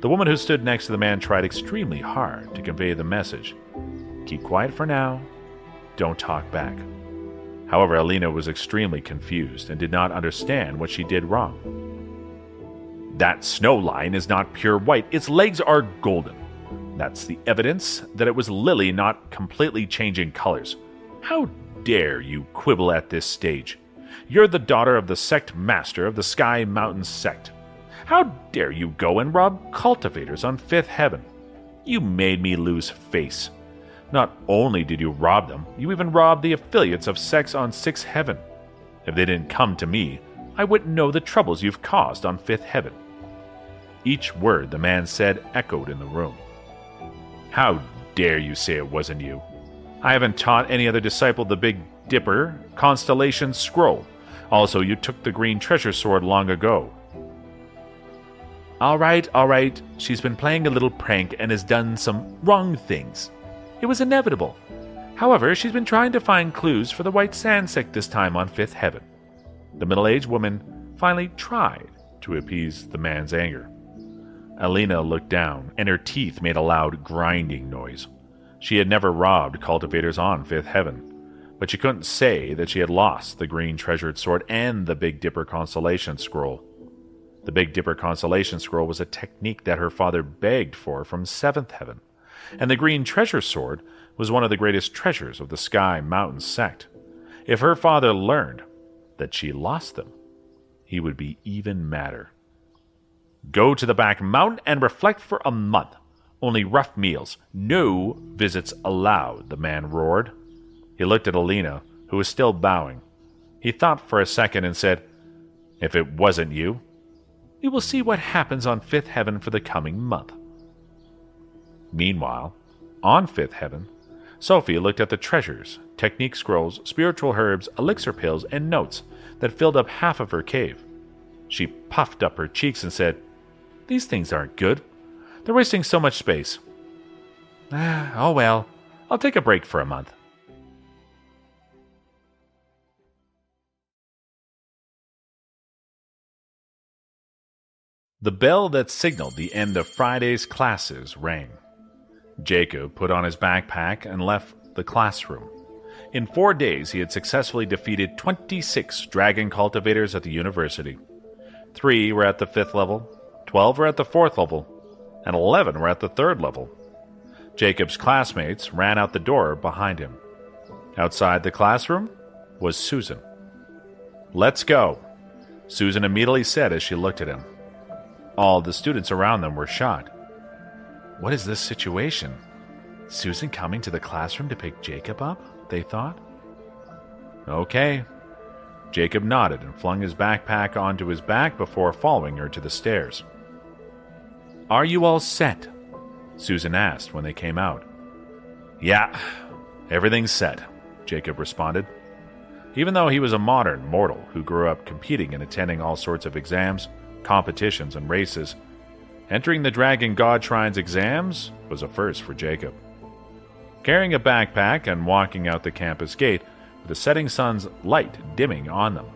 The woman who stood next to the man tried extremely hard to convey the message. Keep quiet for now. Don't talk back. However, Elena was extremely confused and did not understand what she did wrong. That snow line is not pure white. Its legs are golden. That's the evidence that it was Lily not completely changing colors. How dare you quibble at this stage? You're the daughter of the sect master of the Sky Mountain sect. How dare you go and rob cultivators on Fifth Heaven? You made me lose face. Not only did you rob them, you even robbed the affiliates of sects on Sixth Heaven. If they didn't come to me, I wouldn't know the troubles you've caused on Fifth Heaven. Each word the man said echoed in the room. How dare you say it wasn't you? I haven't taught any other disciple the Big Dipper Constellation Scroll. Also, you took the green treasure sword long ago. All right. She's been playing a little prank and has done some wrong things. It was inevitable. However, she's been trying to find clues for the White Sand sect this time on Fifth Heaven. The middle-aged woman finally tried to appease the man's anger. Elena looked down, and her teeth made a loud grinding noise. She had never robbed cultivators on Fifth Heaven, but she couldn't say that she had lost the green treasured sword and the Big Dipper Constellation Scroll. The Big Dipper Constellation Scroll was a technique that her father begged for from Seventh Heaven, and the green treasure sword was one of the greatest treasures of the Sky Mountain sect. If her father learned that she lost them, he would be even madder. Go to the back mountain and reflect for a month. Only rough meals. No visits allowed, the man roared. He looked at Elena, who was still bowing. He thought for a second and said, If it wasn't you, we will see what happens on Fifth Heaven for the coming month. Meanwhile, on Fifth Heaven, Sophie looked at the treasures, technique scrolls, spiritual herbs, elixir pills, and notes that filled up half of her cave. She puffed up her cheeks and said, These things aren't good. They're wasting so much space. Oh well, I'll take a break for a month. The bell that signaled the end of Friday's classes rang. Jacob put on his backpack and left the classroom. In 4 days, he had successfully defeated 26 dragon cultivators at the university. 3 were at the 5th level, 12 were at the 4th level, and 11 were at the 3rd level. Jacob's classmates ran out the door behind him. Outside the classroom was Susan. Let's go, Susan immediately said as she looked at him. All the students around them were shocked. What is this situation? Susan coming to the classroom to pick Jacob up, they thought. Okay. Jacob nodded and flung his backpack onto his back before following her to the stairs. Are you all set? Susan asked when they came out. Yeah, everything's set, Jacob responded. Even though he was a modern mortal who grew up competing and attending all sorts of exams, competitions, and races, entering the Dragon God Shrine's exams was a first for Jacob. Carrying a backpack and walking out the campus gate with the setting sun's light dimming on them,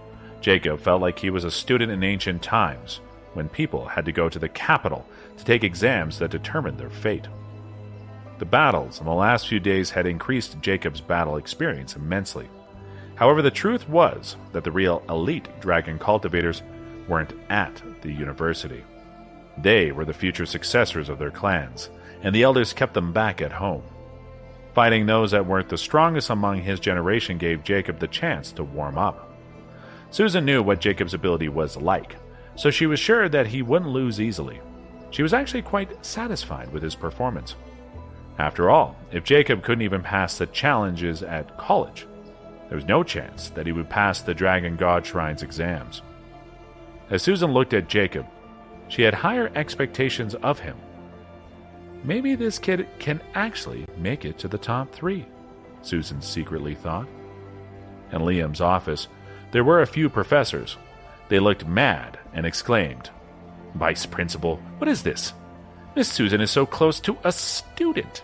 Jacob felt like he was a student in ancient times, when people had to go to the capital to take exams that determined their fate. The battles in the last few days had increased Jacob's battle experience immensely. However, the truth was that the real elite dragon cultivators weren't at the university. They were the future successors of their clans, and the elders kept them back at home. Fighting those that weren't the strongest among his generation gave Jacob the chance to warm up. Susan knew what Jacob's ability was like, so she was sure that he wouldn't lose easily. She was actually quite satisfied with his performance. After all, if Jacob couldn't even pass the challenges at college, there was no chance that he would pass the Dragon God Shrine's exams. As Susan looked at Jacob, she had higher expectations of him. Maybe this kid can actually make it to the top 3, Susan secretly thought. In Liam's office, there were a few professors. They looked mad and exclaimed, Vice Principal, what is this? Miss Susan is so close to a student.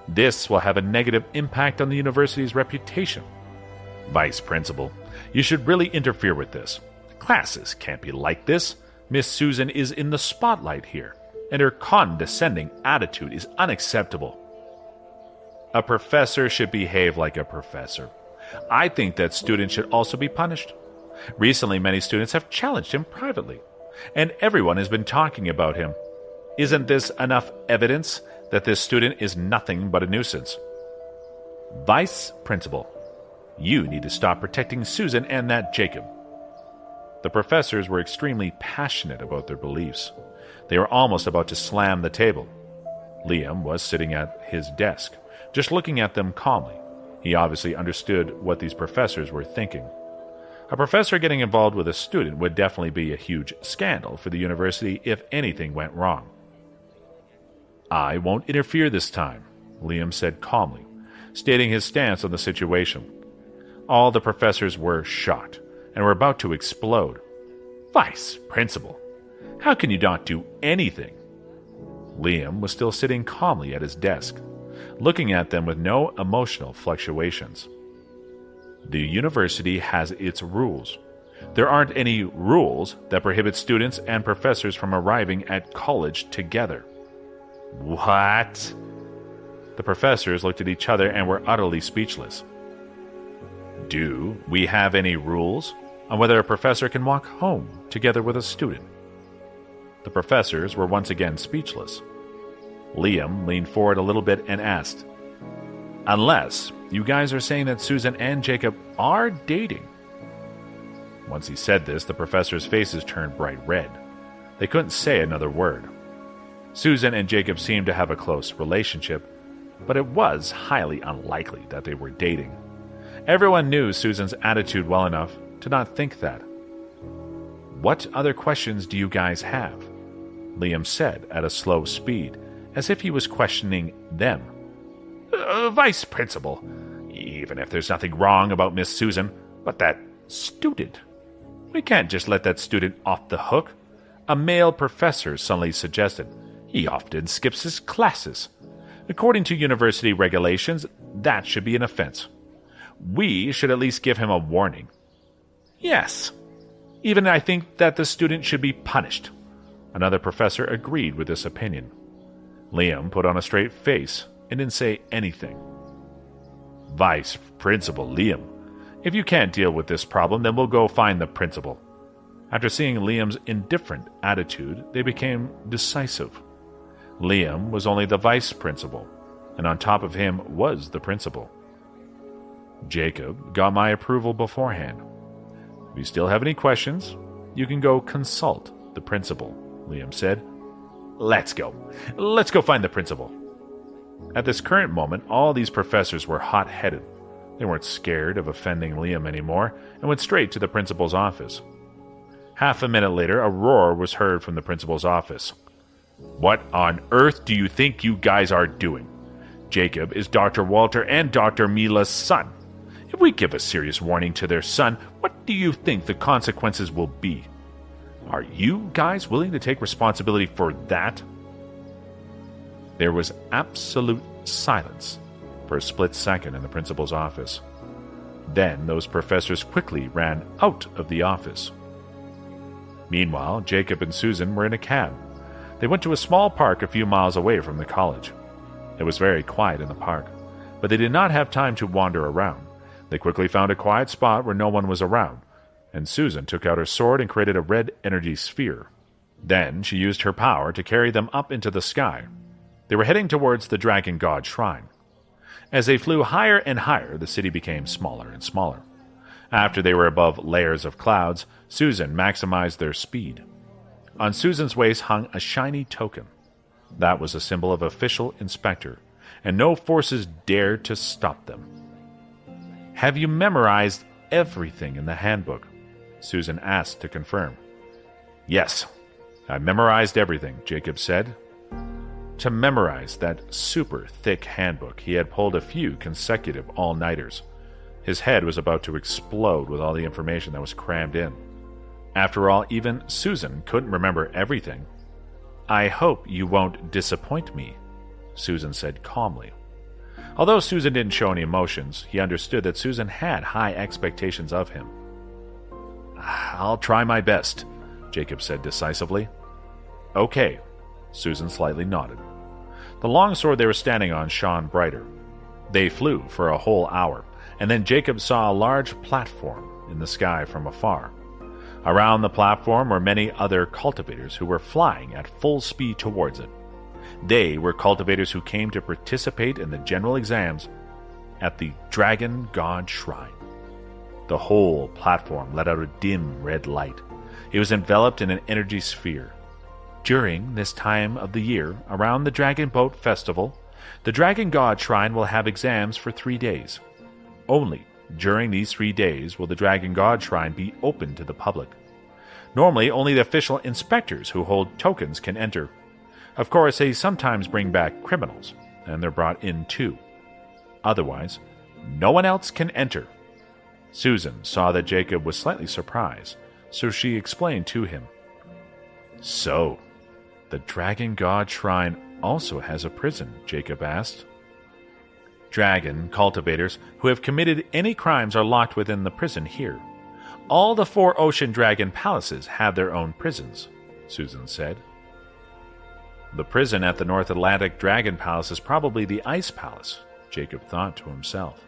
This will have a negative impact on the university's reputation. Vice Principal, you should really interfere with this. Classes can't be like this. Miss Susan is in the spotlight here, and her condescending attitude is unacceptable. A professor should behave like a professor. I think that students should also be punished. Recently, many students have challenged him privately, and everyone has been talking about him. Isn't this enough evidence that this student is nothing but a nuisance? Vice Principal, you need to stop protecting Susan and that Jacob. The professors were extremely passionate about their beliefs. They were almost about to slam the table. Liam was sitting at his desk, just looking at them calmly. He obviously understood what these professors were thinking. A professor getting involved with a student would definitely be a huge scandal for the university if anything went wrong. I won't interfere this time, Liam said calmly, stating his stance on the situation. All the professors were shocked and were about to explode. Vice Principal, how can you not do anything? Liam was still sitting calmly at his desk, looking at them with no emotional fluctuations. The university has its rules. There aren't any rules that prohibit students and professors from arriving at college together. What? The professors looked at each other and were utterly speechless. Do we have any rules on whether a professor can walk home together with a student? The professors were once again speechless. Liam leaned forward a little bit and asked, Unless you guys are saying that Susan and Jacob are dating. Once he said this, the professors' faces turned bright red. They couldn't say another word. Susan and Jacob seemed to have a close relationship, but it was highly unlikely that they were dating. Everyone knew Susan's attitude well enough to not think that. What other questions do you guys have? Liam said at a slow speed, as if he was questioning them. Vice Principal, even if there's nothing wrong about Miss Susan, but that student. We can't just let that student off the hook. A male professor suddenly suggested. He often skips his classes. According to university regulations, that should be an offense. We should at least give him a warning. Yes. Even I think that the student should be punished. Another professor agreed with this opinion. Liam put on a straight face and didn't say anything. Vice Principal Liam, if you can't deal with this problem, then we'll go find the principal. After seeing Liam's indifferent attitude, they became decisive. Liam was only the vice principal, and on top of him was the principal. Jacob got my approval beforehand. If you still have any questions, you can go consult the principal, Liam said. Let's go. Let's go find the principal. At this current moment, all these professors were hot-headed. They weren't scared of offending Liam anymore and went straight to the principal's office. Half a minute later, a roar was heard from the principal's office. What on earth do you think you guys are doing? Jacob is Dr. Walter and Dr. Mila's son. If we give a serious warning to their son, what do you think the consequences will be? Are you guys willing to take responsibility for that? There was absolute silence for a split second in the principal's office. Then those professors quickly ran out of the office. Meanwhile, Jacob and Susan were in a cab. They went to a small park a few miles away from the college. It was very quiet in the park, but they did not have time to wander around. They quickly found a quiet spot where no one was around, and Susan took out her sword and created a red energy sphere. Then she used her power to carry them up into the sky. They were heading towards the Dragon God Shrine. As they flew higher and higher, the city became smaller and smaller. After they were above layers of clouds, Susan maximized their speed. On Susan's waist hung a shiny token. That was a symbol of official inspector, and no forces dared to stop them. Have you memorized everything in the handbook? Susan asked to confirm. Yes, I memorized everything, Jacob said. To memorize that super thick handbook, he had pulled a few consecutive all-nighters. His head was about to explode with all the information that was crammed in. After all, even Susan couldn't remember everything. I hope you won't disappoint me, Susan said calmly. Although Susan didn't show any emotions, he understood that Susan had high expectations of him. I'll try my best, Jacob said decisively. Okay, Susan slightly nodded. The longsword they were standing on shone brighter. They flew for a whole hour, and then Jacob saw a large platform in the sky from afar. Around the platform were many other cultivators who were flying at full speed towards it. They were cultivators who came to participate in the general exams at the Dragon God Shrine. The whole platform let out a dim red light. It was enveloped in an energy sphere. During this time of the year, around the Dragon Boat Festival, the Dragon God Shrine will have exams for 3 days. Only during these 3 days will the Dragon God Shrine be open to the public. Normally, only the official inspectors who hold tokens can enter. Of course, they sometimes bring back criminals, and they're brought in too. Otherwise, no one else can enter. Susan saw that Jacob was slightly surprised, so she explained to him. So, the Dragon God Shrine also has a prison, Jacob asked. Dragon cultivators who have committed any crimes are locked within the prison here. All the 4 ocean dragon palaces have their own prisons, Susan said. The prison at the North Atlantic Dragon Palace is probably the Ice Palace, Jacob thought to himself.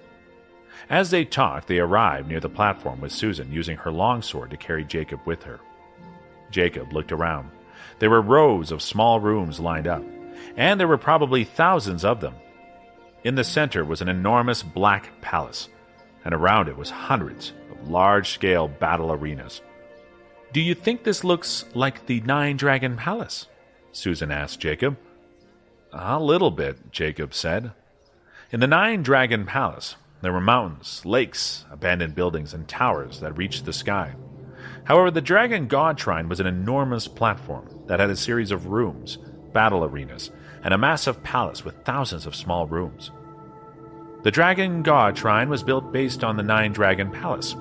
As they talked, they arrived near the platform with Susan using her longsword to carry Jacob with her. Jacob looked around. There were rows of small rooms lined up, and there were probably thousands of them. In the center was an enormous black palace, and around it was hundreds of large-scale battle arenas. Do you think this looks like the 9-Dragon Palace? Susan asked Jacob. A little bit, Jacob said. In the 9-Dragon Palace, there were mountains, lakes, abandoned buildings, and towers that reached the sky. However, the Dragon God Shrine was an enormous platform that had a series of rooms, battle arenas, and a massive palace with thousands of small rooms. The Dragon God Shrine was built based on the 9-Dragon Palace.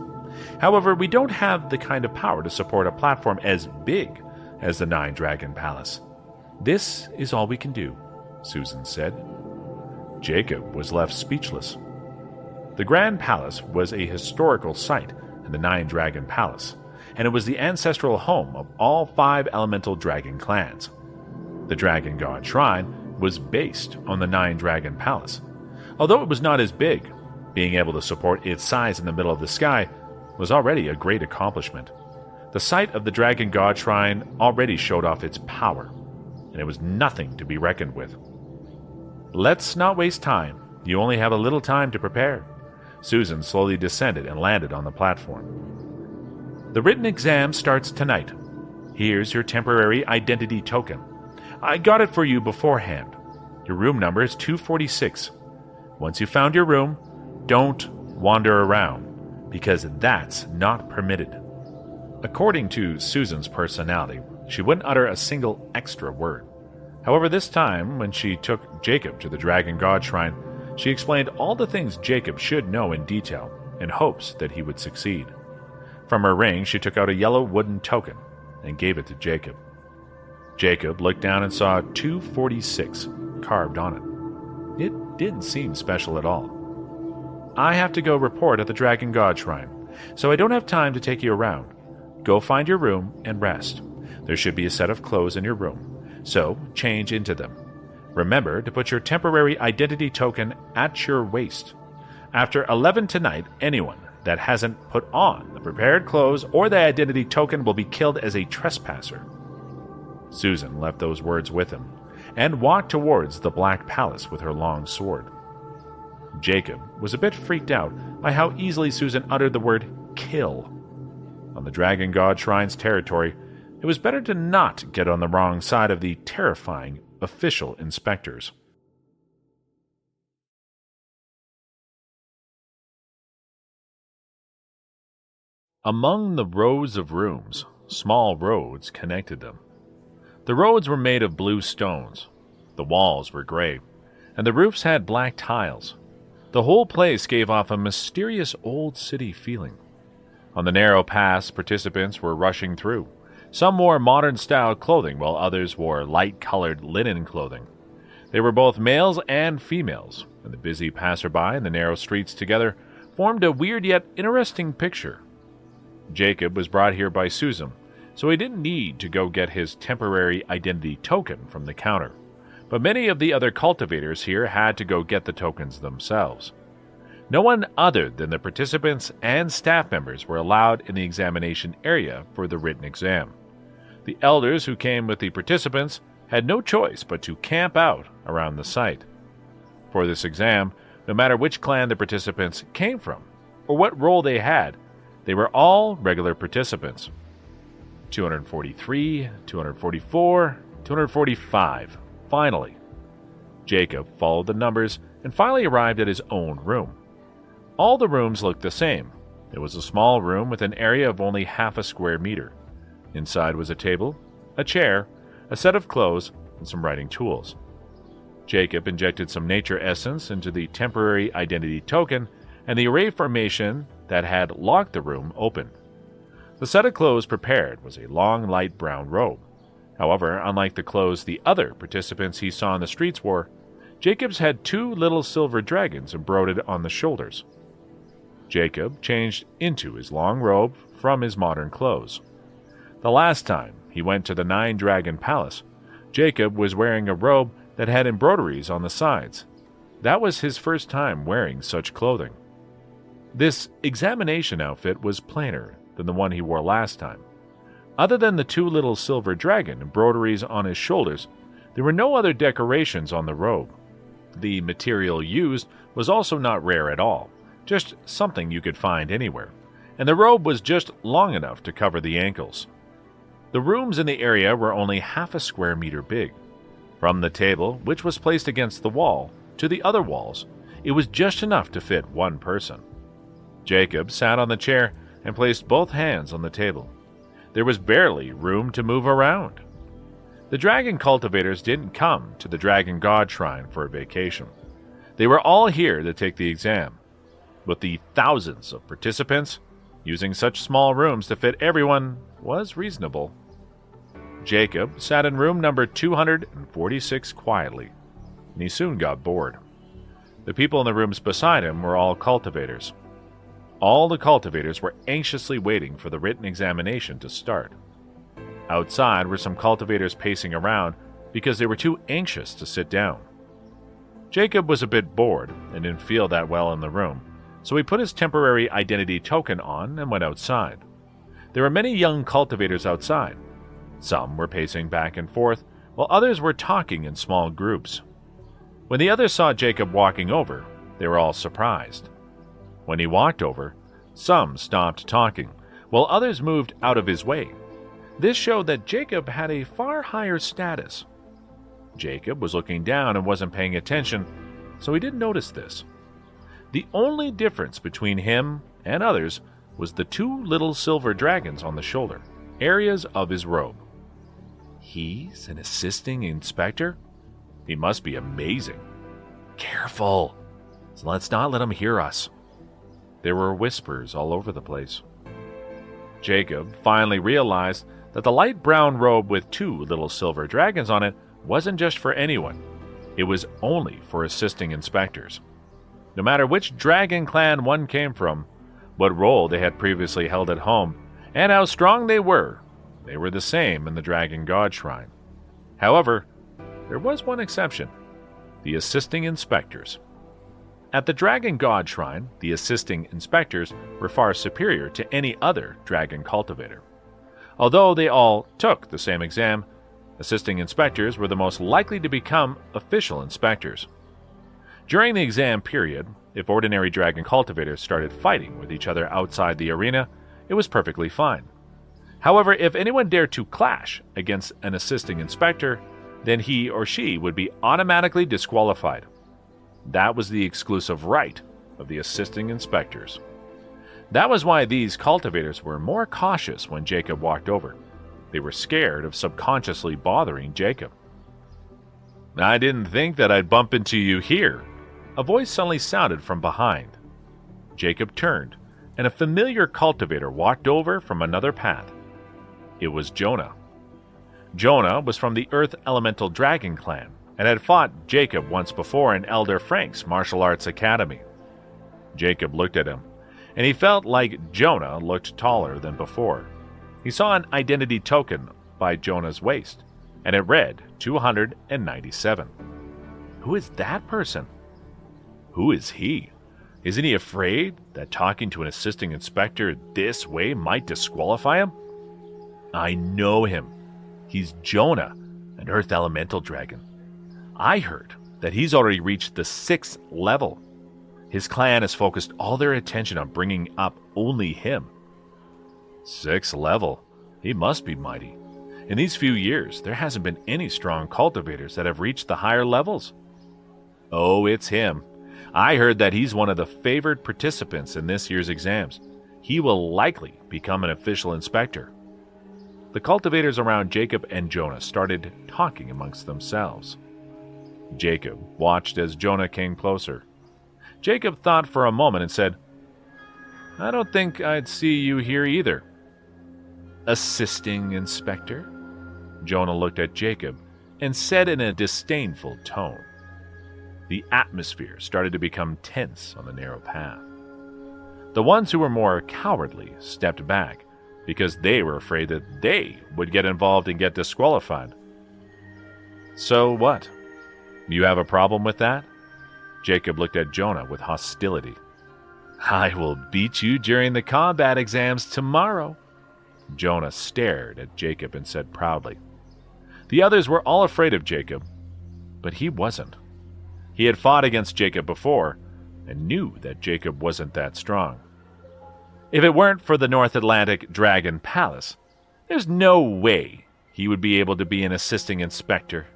However, we don't have the kind of power to support a platform as big as the 9-Dragon Palace. This is all we can do, Susan said. Jacob was left speechless. The Grand Palace was a historical site in the 9-Dragon Palace, and it was the ancestral home of all 5 elemental dragon clans. The Dragon God Shrine was based on the 9-Dragon Palace. Although it was not as big, being able to support its size in the middle of the sky was already a great accomplishment. The site of the Dragon God Shrine already showed off its power, and it was nothing to be reckoned with. Let's not waste time. You only have a little time to prepare. Susan slowly descended and landed on the platform. The written exam starts tonight. Here's your temporary identity token. I got it for you beforehand. Your room number is 246. Once you found your room, don't wander around, because that's not permitted. According to Susan's personality, she wouldn't utter a single extra word. However, this time, when she took Jacob to the Dragon God Shrine, she explained all the things Jacob should know in detail, in hopes that he would succeed. From her ring, she took out a yellow wooden token and gave it to Jacob. Jacob looked down and saw 246 carved on it. It didn't seem special at all. I have to go report at the Dragon God Shrine, so I don't have time to take you around. Go find your room and rest. There should be a set of clothes in your room, so change into them. Remember to put your temporary identity token at your waist. After 11 tonight, anyone that hasn't put on the prepared clothes or the identity token will be killed as a trespasser. Susan left those words with him and walked towards the Black Palace with her long sword. Jacob was a bit freaked out by how easily Susan uttered the word kill. On the Dragon God Shrine's territory, it was better to not get on the wrong side of the terrifying official inspectors. Among the rows of rooms, small roads connected them. The roads were made of blue stones, the walls were gray, and the roofs had black tiles. The whole place gave off a mysterious old city feeling. On the narrow paths, participants were rushing through. Some wore modern-style clothing, while others wore light-colored linen clothing. They were both males and females, and the busy passerby and the narrow streets together formed a weird yet interesting picture. Jacob was brought here by Susan, so he didn't need to go get his temporary identity token from the counter, but many of the other cultivators here had to go get the tokens themselves. No one other than the participants and staff members were allowed in the examination area for the written exam. The elders who came with the participants had no choice but to camp out around the site. For this exam, no matter which clan the participants came from or what role they had, they were all regular participants. 243, 244, 245. Finally, Jacob followed the numbers and finally arrived at his own room. All the rooms looked the same. It was a small room with an area of only half a square meter. Inside was a table, a chair, a set of clothes, and some writing tools. Jacob injected some nature essence into the temporary identity token, and the array formation that had locked the room opened. The set of clothes prepared was a long light brown robe. However, unlike the clothes the other participants he saw in the streets wore, Jacob's had two little silver dragons embroidered on the shoulders. Jacob changed into his long robe from his modern clothes. The last time he went to the Nine-Dragon Palace, Jacob was wearing a robe that had embroideries on the sides. That was his first time wearing such clothing. This examination outfit was plainer than the one he wore last time. Other than the two little silver dragon embroideries on his shoulders, there were no other decorations on the robe. The material used was also not rare at all, just something you could find anywhere, and the robe was just long enough to cover the ankles. The rooms in the area were only half a square meter big. From the table, which was placed against the wall, to the other walls, it was just enough to fit one person. Jacob sat on the chair and placed both hands on the table. There was barely room to move around. The dragon cultivators didn't come to the Dragon God Shrine for a vacation. They were all here to take the exam. With the thousands of participants, using such small rooms to fit everyone was reasonable. Jacob sat in room number 246 quietly, and he soon got bored. The people in the rooms beside him were all cultivators. All the cultivators were anxiously waiting for the written examination to start. Outside were some cultivators pacing around because they were too anxious to sit down. Jacob was a bit bored and didn't feel that well in the room, so he put his temporary identity token on and went outside. There were many young cultivators outside. Some were pacing back and forth, while others were talking in small groups. When the others saw Jacob walking over, they were all surprised. When he walked over, some stopped talking, while others moved out of his way. This showed that Jacob had a far higher status. Jacob was looking down and wasn't paying attention, so he didn't notice this. The only difference between him and others was the two little silver dragons on the shoulder, areas of his robe. He's an assisting inspector? He must be amazing. Careful! Let's not let him hear us. There were whispers all over the place. Jacob finally realized that the light brown robe with two little silver dragons on it wasn't just for anyone. It was only for assisting inspectors. No matter which dragon clan one came from, what role they had previously held at home, and how strong they were the same in the Dragon God Shrine. However, there was one exception: the assisting inspectors. At the Dragon God Shrine, the assisting inspectors were far superior to any other dragon cultivator. Although they all took the same exam, assisting inspectors were the most likely to become official inspectors. During the exam period, if ordinary dragon cultivators started fighting with each other outside the arena, it was perfectly fine. However, if anyone dared to clash against an assisting inspector, then he or she would be automatically disqualified. That was the exclusive right of the assisting inspectors. That was why these cultivators were more cautious when Jacob walked over. They were scared of subconsciously bothering Jacob. "I didn't think that I'd bump into you here," a voice suddenly sounded from behind. Jacob turned, and a familiar cultivator walked over from another path. It was Jonah. Jonah was from the Earth Elemental Dragon Clan and had fought Jacob once before in Elder Frank's martial arts academy. Jacob looked at him, and he felt like Jonah looked taller than before. He saw an identity token by Jonah's waist, and it read 297. Who is that person? Who is he? Isn't he afraid that talking to an assisting inspector this way might disqualify him? I know him. He's Jonah, an Earth Elemental Dragon. I heard that he's already reached the 6th level. His clan has focused all their attention on bringing up only him. 6th level? He must be mighty. In these few years, there hasn't been any strong cultivators that have reached the higher levels. Oh, it's him. I heard that he's one of the favored participants in this year's exams. He will likely become an official inspector. The cultivators around Jacob and Jonah started talking amongst themselves. Jacob watched as Jonah came closer. Jacob thought for a moment and said, I don't think I'd see you here either. Assisting inspector? Jonah looked at Jacob and said in a disdainful tone. The atmosphere started to become tense on the narrow path. The ones who were more cowardly stepped back because they were afraid that they would get involved and get disqualified. So what? You have a problem with that? Jacob looked at Jonah with hostility. I will beat you during the combat exams tomorrow. Jonah stared at Jacob and said proudly. The others were all afraid of Jacob, but he wasn't. He had fought against Jacob before and knew that Jacob wasn't that strong. If it weren't for the North Atlantic Dragon Palace, there's no way he would be able to be an assisting inspector,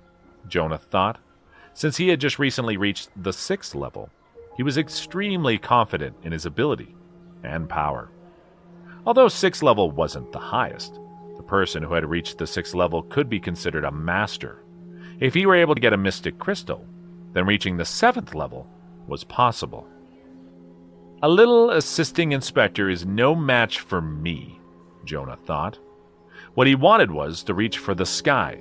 Jonah thought. Since he had just recently reached the 6th level, he was extremely confident in his ability and power. Although 6th level wasn't the highest, the person who had reached the 6th level could be considered a master. If he were able to get a mystic crystal, then reaching the 7th level was possible. A little assisting inspector is no match for me, Jonah thought. What he wanted was to reach for the sky,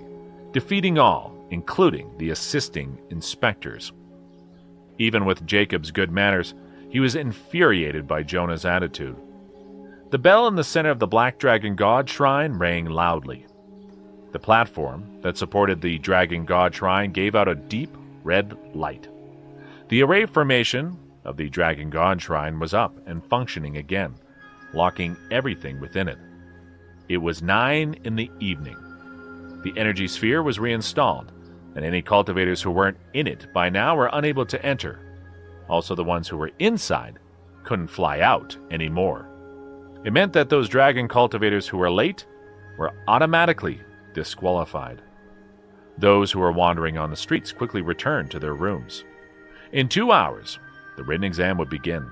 defeating all, including the assisting inspectors. Even with Jacob's good manners, he was infuriated by Jonah's attitude. The bell in the center of the Black Dragon God Shrine rang loudly. The platform that supported the Dragon God Shrine gave out a deep red light. The array formation of the Dragon God Shrine was up and functioning again, locking everything within it. It was 9 in the evening. The energy sphere was reinstalled, and any cultivators who weren't in it by now were unable to enter. Also, the ones who were inside couldn't fly out anymore. It meant that those dragon cultivators who were late were automatically disqualified. Those who were wandering on the streets quickly returned to their rooms. In 2 hours, the written exam would begin.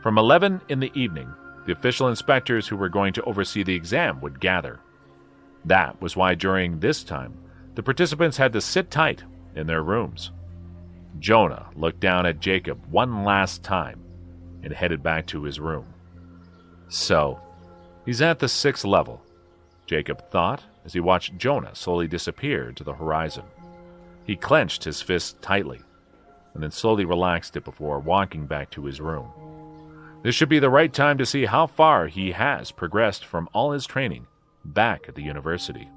From 11 in the evening, the official inspectors who were going to oversee the exam would gather. That was why during this time, the participants had to sit tight in their rooms. Jonah looked down at Jacob one last time and headed back to his room. So, he's at the 6th level, Jacob thought as he watched Jonah slowly disappear to the horizon. He clenched his fist tightly and then slowly relaxed it before walking back to his room. This should be the right time to see how far he has progressed from all his training back at the university.